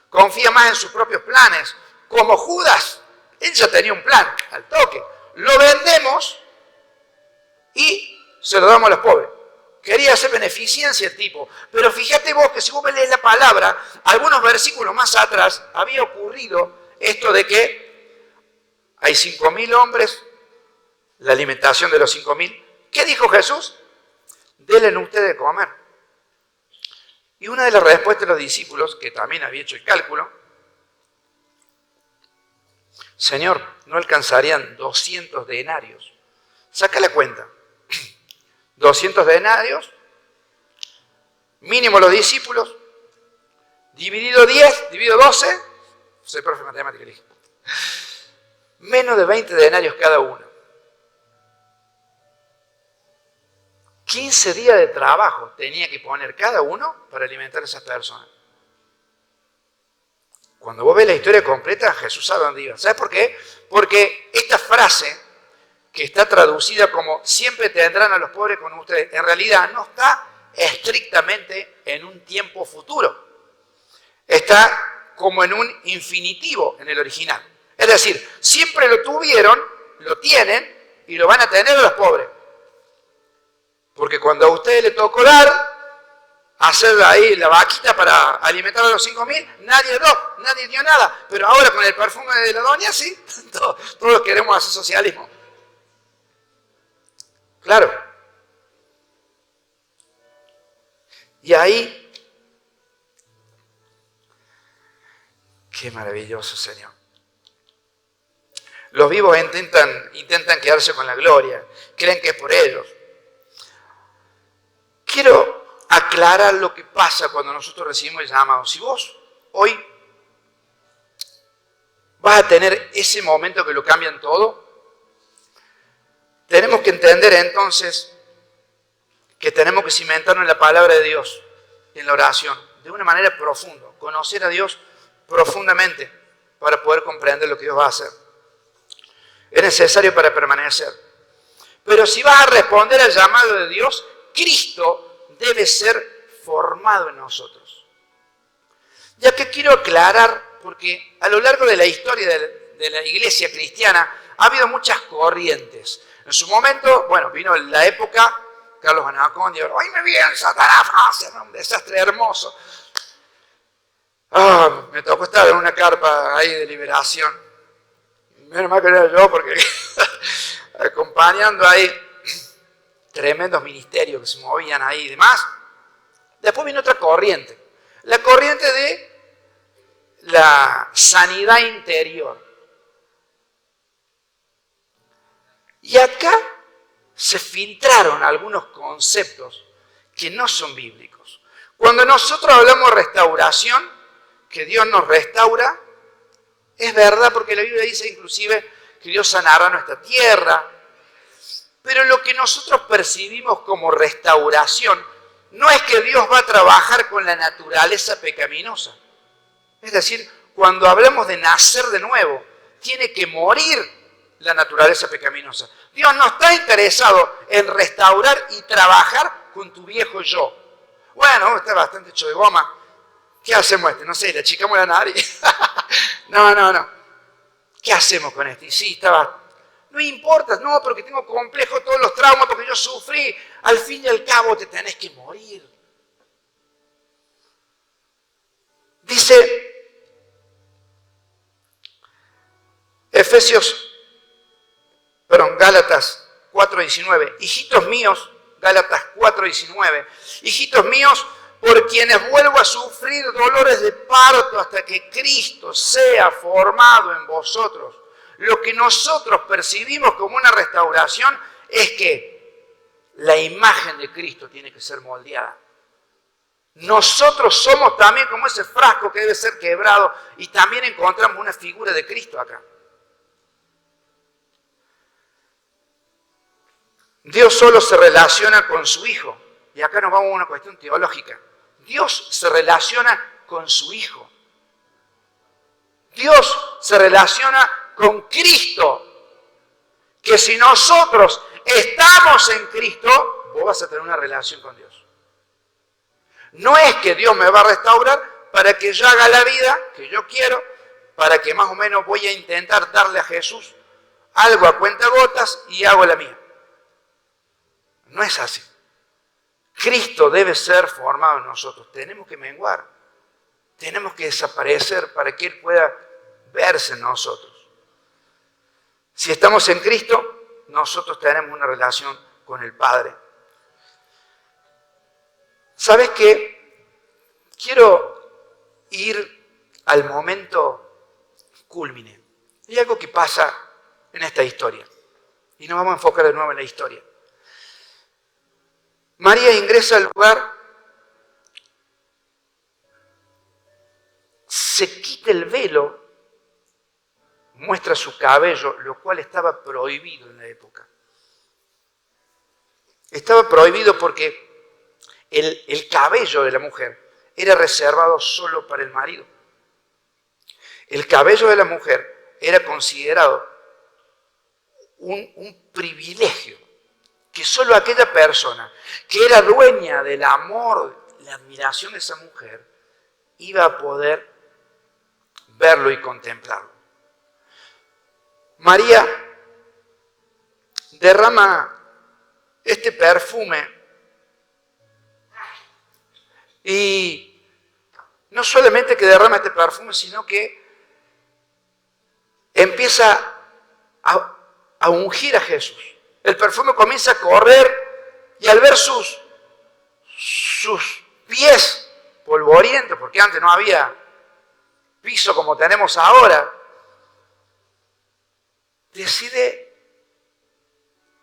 Confía más en sus propios planes. Como Judas, él ya tenía un plan, al toque. Lo vendemos y se lo damos a los pobres. Quería hacer beneficencia el tipo. Pero fíjate vos que si vos lees la palabra, algunos versículos más atrás había ocurrido esto de que hay 5.000 hombres, la alimentación de los 5.000. ¿Qué dijo Jesús? Denle ustedes de comer. Y una de las respuestas de los discípulos, que también había hecho el cálculo: Señor, no alcanzarían 200 denarios. Saca la cuenta. 200 denarios, mínimo los discípulos, dividido 10, dividido 12, soy profe de matemática, dije. Menos de 20 denarios cada uno. 15 días de trabajo tenía que poner cada uno para alimentar a esas personas. Cuando vos ves la historia completa, Jesús sabe dónde iba. ¿Sabes por qué? Porque esta frase, que está traducida como siempre tendrán a los pobres con ustedes, en realidad no está estrictamente en un tiempo futuro. Está como en un infinitivo en el original. Es decir, siempre lo tuvieron, lo tienen y lo van a tener a los pobres. Porque cuando a ustedes les tocó hacer ahí la vaquita para alimentar a los 5.000, nadie dio nada. Pero ahora con el perfume de la doña, sí, todos queremos hacer socialismo. Claro. Y ahí, qué maravilloso, Señor. Los vivos intentan quedarse con la gloria, creen que es por ellos. Quiero aclarar lo que pasa cuando nosotros recibimos el llamado. Si vos hoy vas a tener ese momento que lo cambian todo, tenemos que entender entonces que tenemos que cimentarnos en la palabra de Dios, en la oración, de una manera profunda, conocer a Dios profundamente para poder comprender lo que Dios va a hacer. Es necesario para permanecer. Pero si vas a responder al llamado de Dios, Cristo debe ser formado en nosotros. Ya que quiero aclarar, porque a lo largo de la historia de la iglesia cristiana ha habido muchas corrientes. En su momento, bueno, vino la época, Carlos Anacón, y ahora, ¡ay, me viene Satanás! Un desastre hermoso. Me tocó estar en una carpa ahí de liberación. Menos mal que era yo, porque acompañando ahí. tremendos ministerios que se movían ahí y demás. Después vino otra corriente, la corriente de la sanidad interior. Y acá se filtraron algunos conceptos que no son bíblicos. Cuando nosotros hablamos de restauración, que Dios nos restaura, es verdad porque la Biblia dice inclusive que Dios sanará nuestra tierra, pero lo que nosotros percibimos como restauración no es que Dios va a trabajar con la naturaleza pecaminosa. Es decir, cuando hablamos de nacer de nuevo, tiene que morir la naturaleza pecaminosa. Dios no está interesado en restaurar y trabajar con tu viejo yo. Bueno, está bastante hecho de goma. ¿Qué hacemos No sé, le achicamos la nariz. No. ¿Qué hacemos con este? Y sí, estaba... No importa, no, porque tengo complejo todos los traumas, porque yo sufrí. Al fin y al cabo te tenés que morir. Dice Gálatas 4:19. Hijitos míos, Gálatas 4:19. Hijitos míos, por quienes vuelvo a sufrir dolores de parto hasta que Cristo sea formado en vosotros. Lo que nosotros percibimos como una restauración es que la imagen de Cristo tiene que ser moldeada. Nosotros somos también como ese frasco que debe ser quebrado y también encontramos una figura de Cristo acá. Dios solo se relaciona con su Hijo. Y acá nos vamos a una cuestión teológica. Dios se relaciona con su Hijo. Dios se relaciona con Cristo. Que si nosotros estamos en Cristo, vos vas a tener una relación con Dios. No es que Dios me va a restaurar para que yo haga la vida que yo quiero, para que más o menos voy a intentar darle a Jesús algo a cuentagotas y hago la mía. No es así. Cristo debe ser formado en nosotros. Tenemos que menguar. Tenemos que desaparecer para que Él pueda verse en nosotros. Si estamos en Cristo, nosotros tenemos una relación con el Padre. ¿Sabes qué? Quiero ir al momento cúlmine. Hay algo que pasa en esta historia. Y nos vamos a enfocar de nuevo en la historia. María ingresa al lugar, se quita el velo, muestra su cabello, lo cual estaba prohibido en la época. Estaba prohibido porque el cabello de la mujer era reservado solo para el marido. El cabello de la mujer era considerado un privilegio que solo aquella persona que era dueña del amor, la admiración de esa mujer, iba a poder verlo y contemplarlo. María derrama este perfume y no solamente que derrama este perfume, sino que empieza a ungir a Jesús. El perfume comienza a correr y al ver sus pies polvorientos, porque antes no había piso como tenemos ahora, decide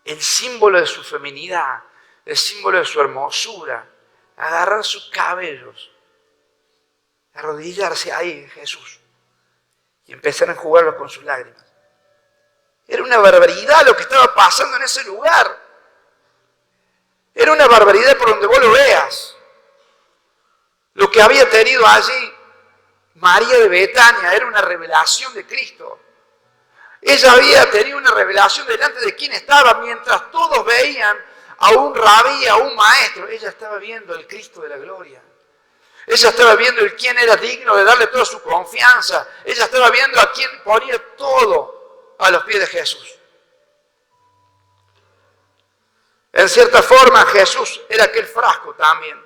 el símbolo de su feminidad, el símbolo de su hermosura, agarrar sus cabellos, arrodillarse ahí en Jesús y empezar a enjugarlos con sus lágrimas. Era una barbaridad lo que estaba pasando en ese lugar. Era una barbaridad por donde vos lo veas. Lo que había tenido allí María de Betania era una revelación de Cristo. Ella había tenido una revelación delante de quien estaba, mientras todos veían a un rabí, a un maestro. Ella estaba viendo el Cristo de la gloria. Ella estaba viendo el quién era digno de darle toda su confianza. Ella estaba viendo a quien ponía todo a los pies de Jesús. En cierta forma, Jesús era aquel frasco también.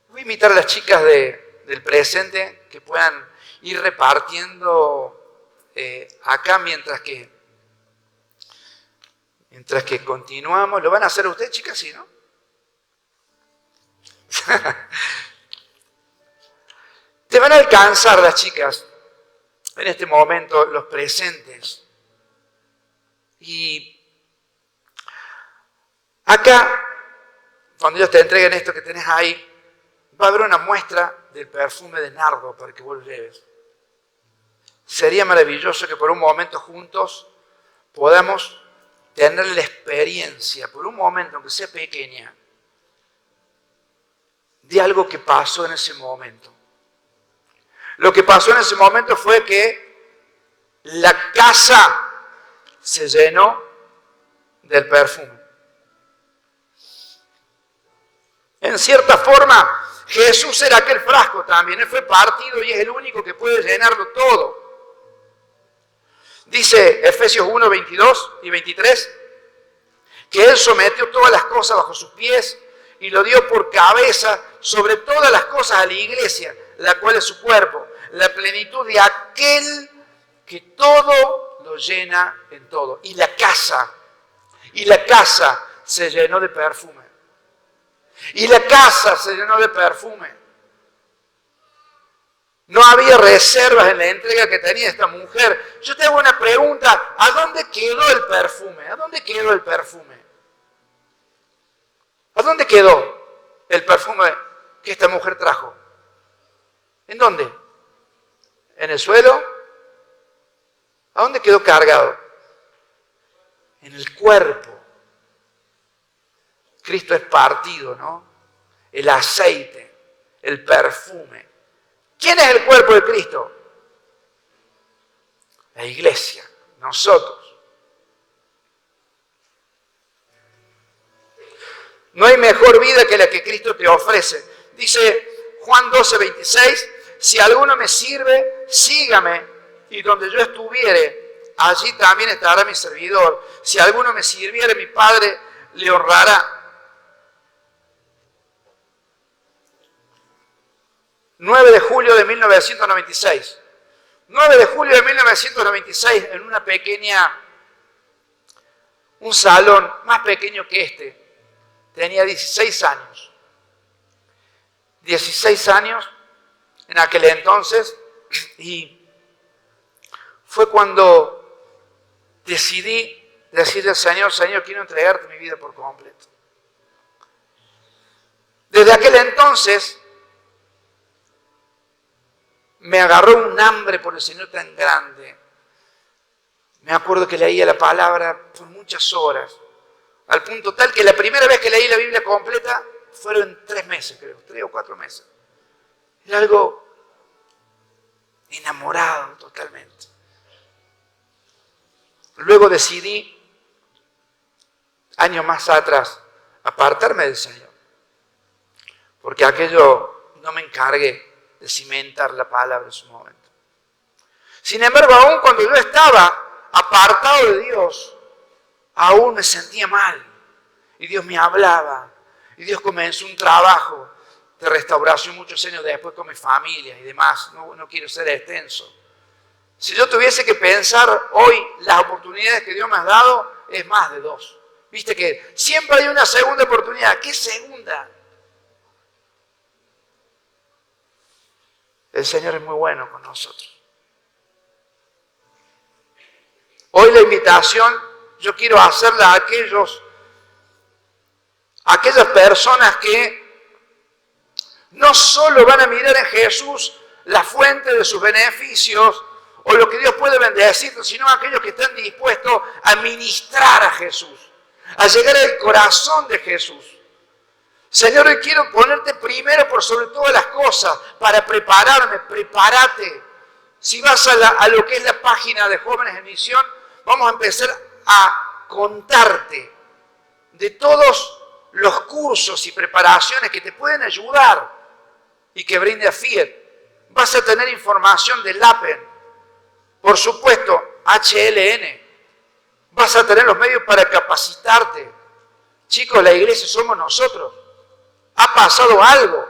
Voy a invitar a las chicas del presente que puedan ir repartiendo acá mientras que Mientras que continuamos, ¿lo van a hacer ustedes, chicas? Sí, ¿no? Te van a alcanzar las chicas en este momento los presentes. Y acá, cuando ellos te entreguen esto que tenés ahí, va a haber una muestra del perfume de nardo para que vos lo lleves. Sería maravilloso que por un momento juntos podamos tener la experiencia, por un momento, aunque sea pequeña, de algo que pasó en ese momento. Lo que pasó en ese momento fue que la casa se llenó del perfume. En cierta forma, Jesús era aquel frasco también. Él fue partido y es el único que puede llenarlo todo. Dice Efesios 1, 22 y 23, que Él sometió todas las cosas bajo sus pies y lo dio por cabeza sobre todas las cosas a la iglesia, la cual es su cuerpo, la plenitud de aquel que todo lo llena en todo. Y la casa se llenó de perfume. Y la casa se llenó de perfume. No había reservas en la entrega que tenía esta mujer. Yo te hago una pregunta, ¿a dónde quedó el perfume? ¿A dónde quedó el perfume? ¿A dónde quedó el perfume que esta mujer trajo? ¿En dónde? ¿En el suelo? ¿A dónde quedó cargado? En el cuerpo. Cristo es partido, ¿no? El aceite, el perfume. ¿Quién es el cuerpo de Cristo? La iglesia, nosotros. No hay mejor vida que la que Cristo te ofrece. Dice Juan 12, 26, si alguno me sirve, sígame, y donde yo estuviere, allí también estará mi servidor. Si alguno me sirviere, mi Padre le honrará. 9 de julio de 1996. 9 de julio de 1996, en un salón más pequeño que este. Tenía 16 años. 16 años en aquel entonces, y fue cuando decidí decirle al Señor, Señor, quiero entregarte mi vida por completo. Desde aquel entonces me agarró un hambre por el Señor tan grande. Me acuerdo que leía la palabra por muchas horas, al punto tal que la primera vez que leí la Biblia completa fueron 3 meses, creo, 3 o 4 meses. Era algo enamorado totalmente. Luego decidí, años más atrás, apartarme del Señor, porque aquello no me encargué de cimentar la palabra en su momento. Sin embargo, aún cuando yo estaba apartado de Dios, aún me sentía mal. Y Dios me hablaba. Y Dios comenzó un trabajo de restauración muchos años después con mi familia y demás. No quiero ser extenso. Si yo tuviese que pensar hoy las oportunidades que Dios me ha dado, es más de 2. Viste que siempre hay una segunda oportunidad. ¿Qué segunda? El Señor es muy bueno con nosotros. Hoy la invitación yo quiero hacerla a aquellas personas que no solo van a mirar en Jesús la fuente de sus beneficios o lo que Dios puede bendecir, sino a aquellos que están dispuestos a ministrar a Jesús, a llegar al corazón de Jesús. Señor, hoy quiero ponerte primero por sobre todas las cosas para prepararme. Prepárate. Si vas a lo que es la página de Jóvenes en Misión, vamos a empezar a contarte de todos los cursos y preparaciones que te pueden ayudar y que brinde Fiat. Vas a tener información del LAPEN, por supuesto, HLN. Vas a tener los medios para capacitarte. Chicos, la iglesia somos nosotros. Ha pasado algo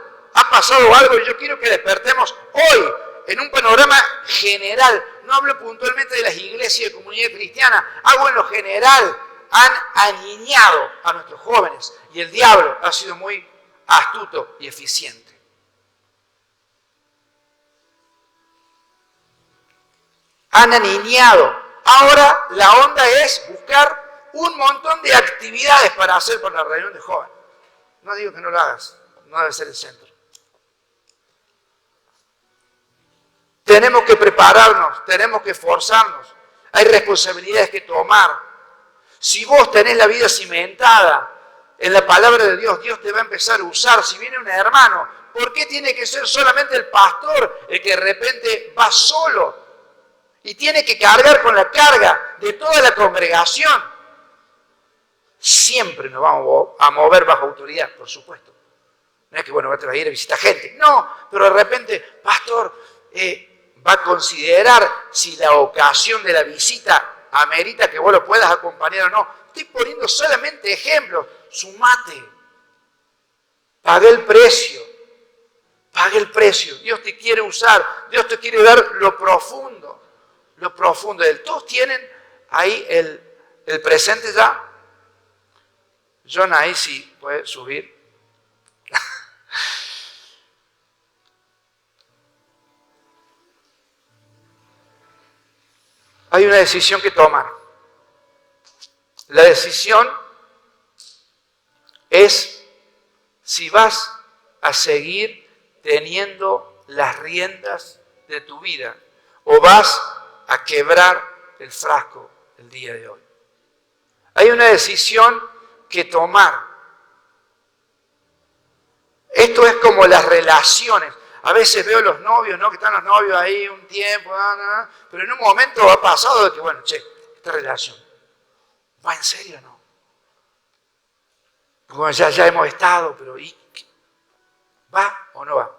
y yo quiero que despertemos hoy en un panorama general. No hablo puntualmente de las iglesias de comunidad cristiana, hablo en lo general han aniñado a nuestros jóvenes y el diablo ha sido muy astuto y eficiente. Han aniñado. Ahora la onda es buscar un montón de actividades para hacer para la reunión de jóvenes. No digo que no lo hagas, no debe ser el centro. Tenemos que prepararnos, tenemos que esforzarnos. Hay responsabilidades que tomar. Si vos tenés la vida cimentada en la palabra de Dios, Dios te va a empezar a usar. Si viene un hermano, ¿por qué tiene que ser solamente el pastor el que de repente va solo y tiene que cargar con la carga de toda la congregación? Siempre nos vamos a mover bajo autoridad, por supuesto. No es que, bueno, te vas a ir a visitar gente. No, pero de repente, pastor, va a considerar si la ocasión de la visita amerita que vos lo puedas acompañar o no. Estoy poniendo solamente ejemplos. Sumate. Paga el precio. Paga el precio. Dios te quiere usar. Dios te quiere dar lo profundo. Lo profundo de él. Todos tienen ahí el presente ya. John ahí sí puede subir. Hay una decisión que tomar. La decisión es si vas a seguir teniendo las riendas de tu vida o vas a quebrar el frasco el día de hoy. Hay una decisión que tomar. Esto es como las relaciones. A veces veo los novios, ¿no? Que están los novios ahí un tiempo, pero en un momento ha pasado de que, bueno, esta relación, ¿va en serio o no? Porque bueno, ya hemos estado, pero ¿y va o no va?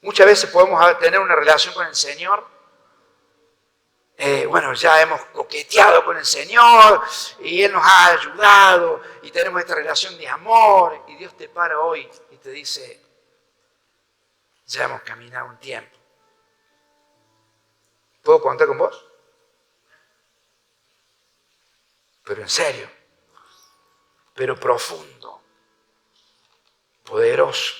Muchas veces podemos tener una relación con el Señor. Bueno, ya hemos coqueteado con el Señor y Él nos ha ayudado y tenemos esta relación de amor y Dios te para hoy y te dice, ya hemos caminado un tiempo. ¿Puedo contar con vos? Pero en serio, pero profundo, poderoso.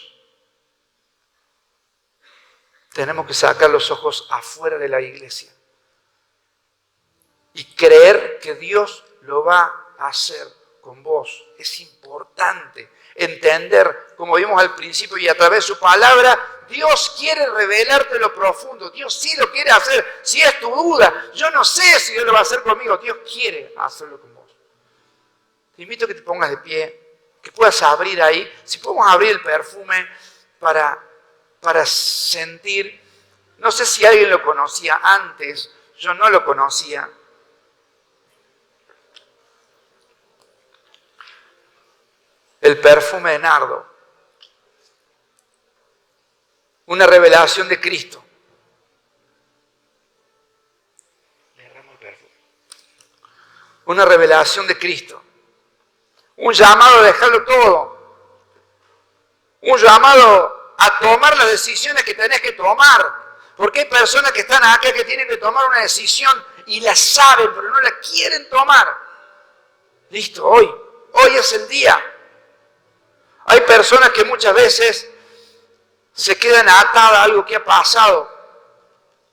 Tenemos que sacar los ojos afuera de la iglesia y creer que Dios lo va a hacer con vos. Es importante entender, como vimos al principio y a través de su palabra, Dios quiere revelarte lo profundo. Dios sí lo quiere hacer. Si es tu duda, yo no sé si Dios lo va a hacer conmigo. Dios quiere hacerlo con vos. Te invito a que te pongas de pie, que puedas abrir ahí. Si podemos abrir el perfume para sentir. No sé si alguien lo conocía antes. Yo no lo conocía. El perfume de nardo. Una revelación de Cristo. Una revelación de Cristo. Un llamado a dejarlo todo. Un llamado a tomar las decisiones que tenés que tomar. Porque hay personas que están acá que tienen que tomar una decisión y la saben, pero no la quieren tomar. Listo, hoy es el día. Hay personas que muchas veces se quedan atadas a algo que ha pasado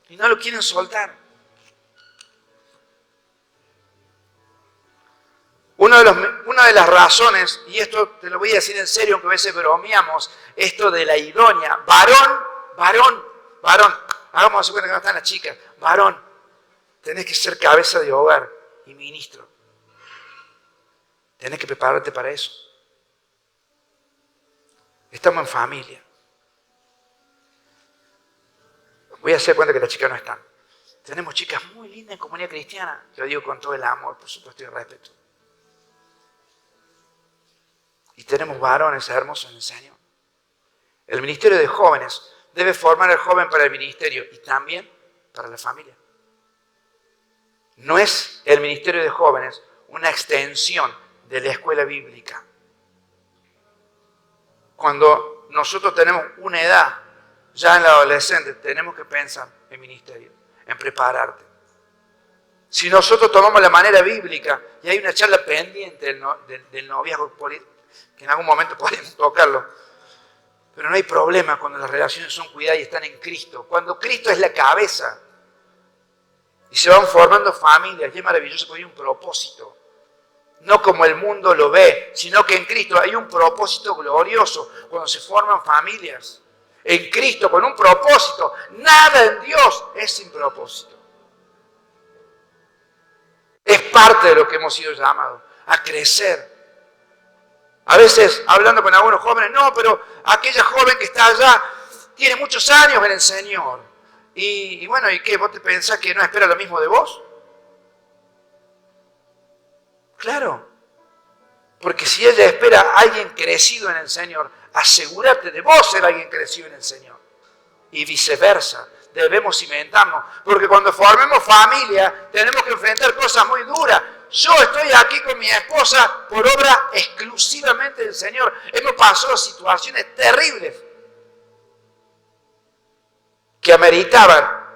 y no lo quieren soltar. Una de las razones, y esto te lo voy a decir en serio, aunque a veces bromeamos, esto de la idónea, varón, hagamos cuenta que no están las chicas, varón, tenés que ser cabeza de hogar y ministro. Tenés que prepararte para eso. Estamos en familia. Voy a hacer cuenta que las chicas no están. Tenemos chicas muy lindas en comunidad cristiana. Lo digo con todo el amor, por supuesto, y el respeto. Y tenemos varones hermosos en el Señor. El ministerio de jóvenes debe formar al joven para el ministerio y también para la familia. No es el ministerio de jóvenes una extensión de la escuela bíblica. Cuando nosotros tenemos una edad, ya en la adolescente, tenemos que pensar en ministerio, en prepararte. Si nosotros tomamos la manera bíblica, y hay una charla pendiente del noviazgo, que en algún momento podemos tocarlo, pero no hay problema cuando las relaciones son cuidadas y están en Cristo. Cuando Cristo es la cabeza y se van formando familias, y es maravilloso porque hay un propósito. No como el mundo lo ve, sino que en Cristo hay un propósito glorioso cuando se forman familias. En Cristo, con un propósito. Nada en Dios es sin propósito. Es parte de lo que hemos sido llamados, a crecer. A veces, hablando con algunos jóvenes, no, pero aquella joven que está allá tiene muchos años en el Señor. Y bueno, ¿y qué? ¿Vos te pensás que no espera lo mismo de vos? Claro. Porque si ella espera a alguien crecido en el Señor, asegúrate de vos ser alguien crecido en el Señor. Y viceversa. Debemos cimentarnos. Porque cuando formemos familia, tenemos que enfrentar cosas muy duras. Yo estoy aquí con mi esposa por obra exclusivamente del Señor. Hemos pasado situaciones terribles que ameritaban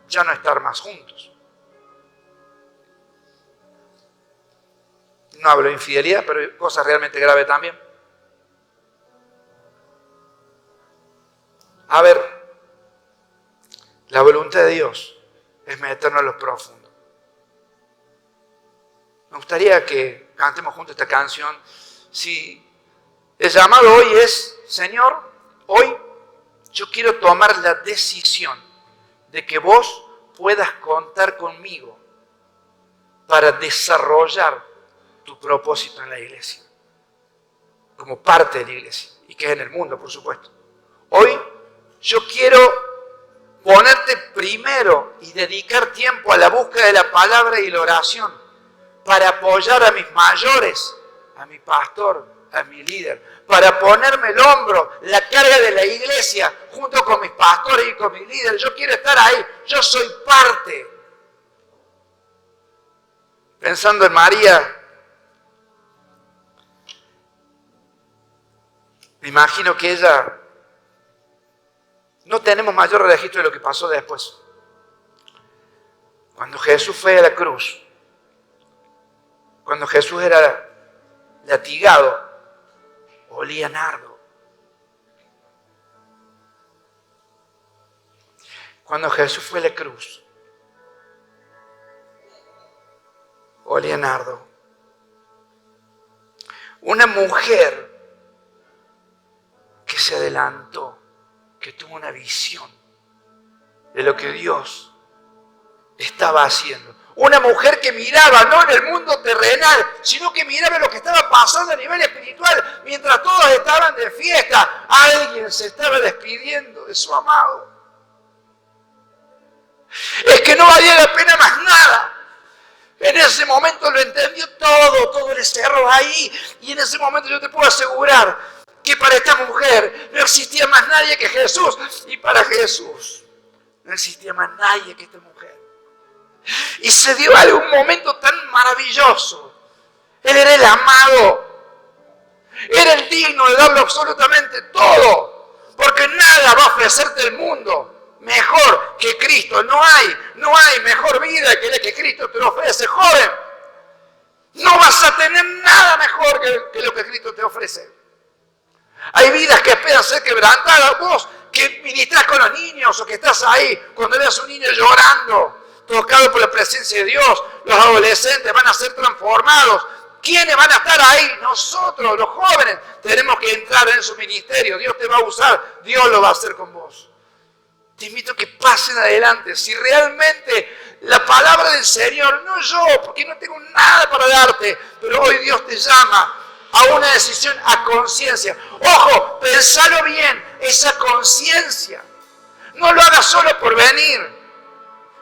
ya no estar más juntos. No hablo de infidelidad, pero hay cosas realmente graves también. A ver, la voluntad de Dios es meternos en lo profundo. Me gustaría que cantemos juntos esta canción. Si el llamado hoy es, Señor, hoy yo quiero tomar la decisión de que vos puedas contar conmigo para desarrollar tu propósito en la iglesia, como parte de la iglesia, y que es en el mundo, por supuesto. Hoy yo quiero ponerte primero y dedicar tiempo a la búsqueda de la palabra y la oración para apoyar a mis mayores, a mi pastor, a mi líder, para ponerme el hombro, la carga de la iglesia junto con mis pastores y con mis líderes. Yo quiero estar ahí, yo soy parte. Pensando en María, me imagino que ella, no tenemos mayor registro de lo que pasó después. Cuando Jesús fue a la cruz, cuando Jesús era latigado, olía nardo. Cuando Jesús fue a la cruz, olía nardo. Una mujer que se adelantó, que tuvo una visión de lo que Dios estaba haciendo. Una mujer que miraba no en el mundo terrenal, sino que miraba lo que estaba pasando a nivel espiritual. Mientras todos estaban de fiesta, alguien se estaba despidiendo de su amado. Es que no valía la pena más nada. En ese momento lo entendió todo le cerró ahí. Y en ese momento yo te puedo asegurar que para esta mujer no existía más nadie que Jesús. Y para Jesús no existía más nadie que esta mujer. Y se dio algún momento tan maravilloso. Él era el amado. Era el digno de darlo absolutamente todo. Porque nada va a ofrecerte el mundo mejor que Cristo. No hay mejor vida que la que Cristo te ofrece, joven. No vas a tener nada mejor que lo que Cristo te ofrece. Hay vidas que esperan ser quebrantadas. Vos que ministrás con los niños o que estás ahí cuando veas a un niño llorando, tocado por la presencia de Dios, los adolescentes van a ser transformados. ¿Quiénes van a estar ahí? Nosotros, los jóvenes, tenemos que entrar en su ministerio. Dios te va a usar, Dios lo va a hacer con vos. Te invito a que pasen adelante. Si realmente la palabra del Señor, no yo, porque no tengo nada para darte, pero hoy Dios te llama a una decisión a conciencia. Ojo, pensalo bien, esa conciencia. No lo hagas solo por venir.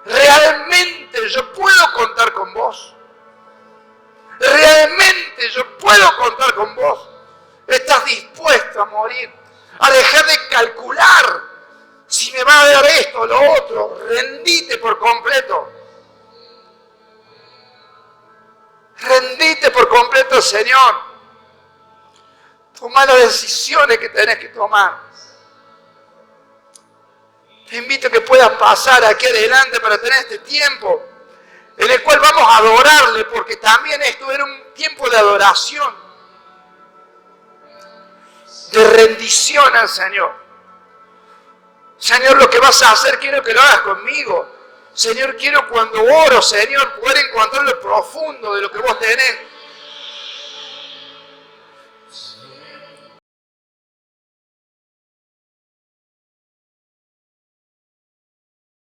¿Realmente yo puedo contar con vos? ¿Realmente yo puedo contar con vos? ¿Estás dispuesto a morir? A dejar de calcular si me va a dar esto o lo otro. Rendite por completo. Rendite por completo, Señor. Toma las decisiones que tenés que tomar. Te invito a que puedas pasar aquí adelante para tener este tiempo en el cual vamos a adorarle, porque también esto era un tiempo de adoración, de rendición al Señor. Señor, lo que vas a hacer quiero que lo hagas conmigo. Señor, quiero cuando oro, Señor, poder encontrar lo profundo de lo que vos tenés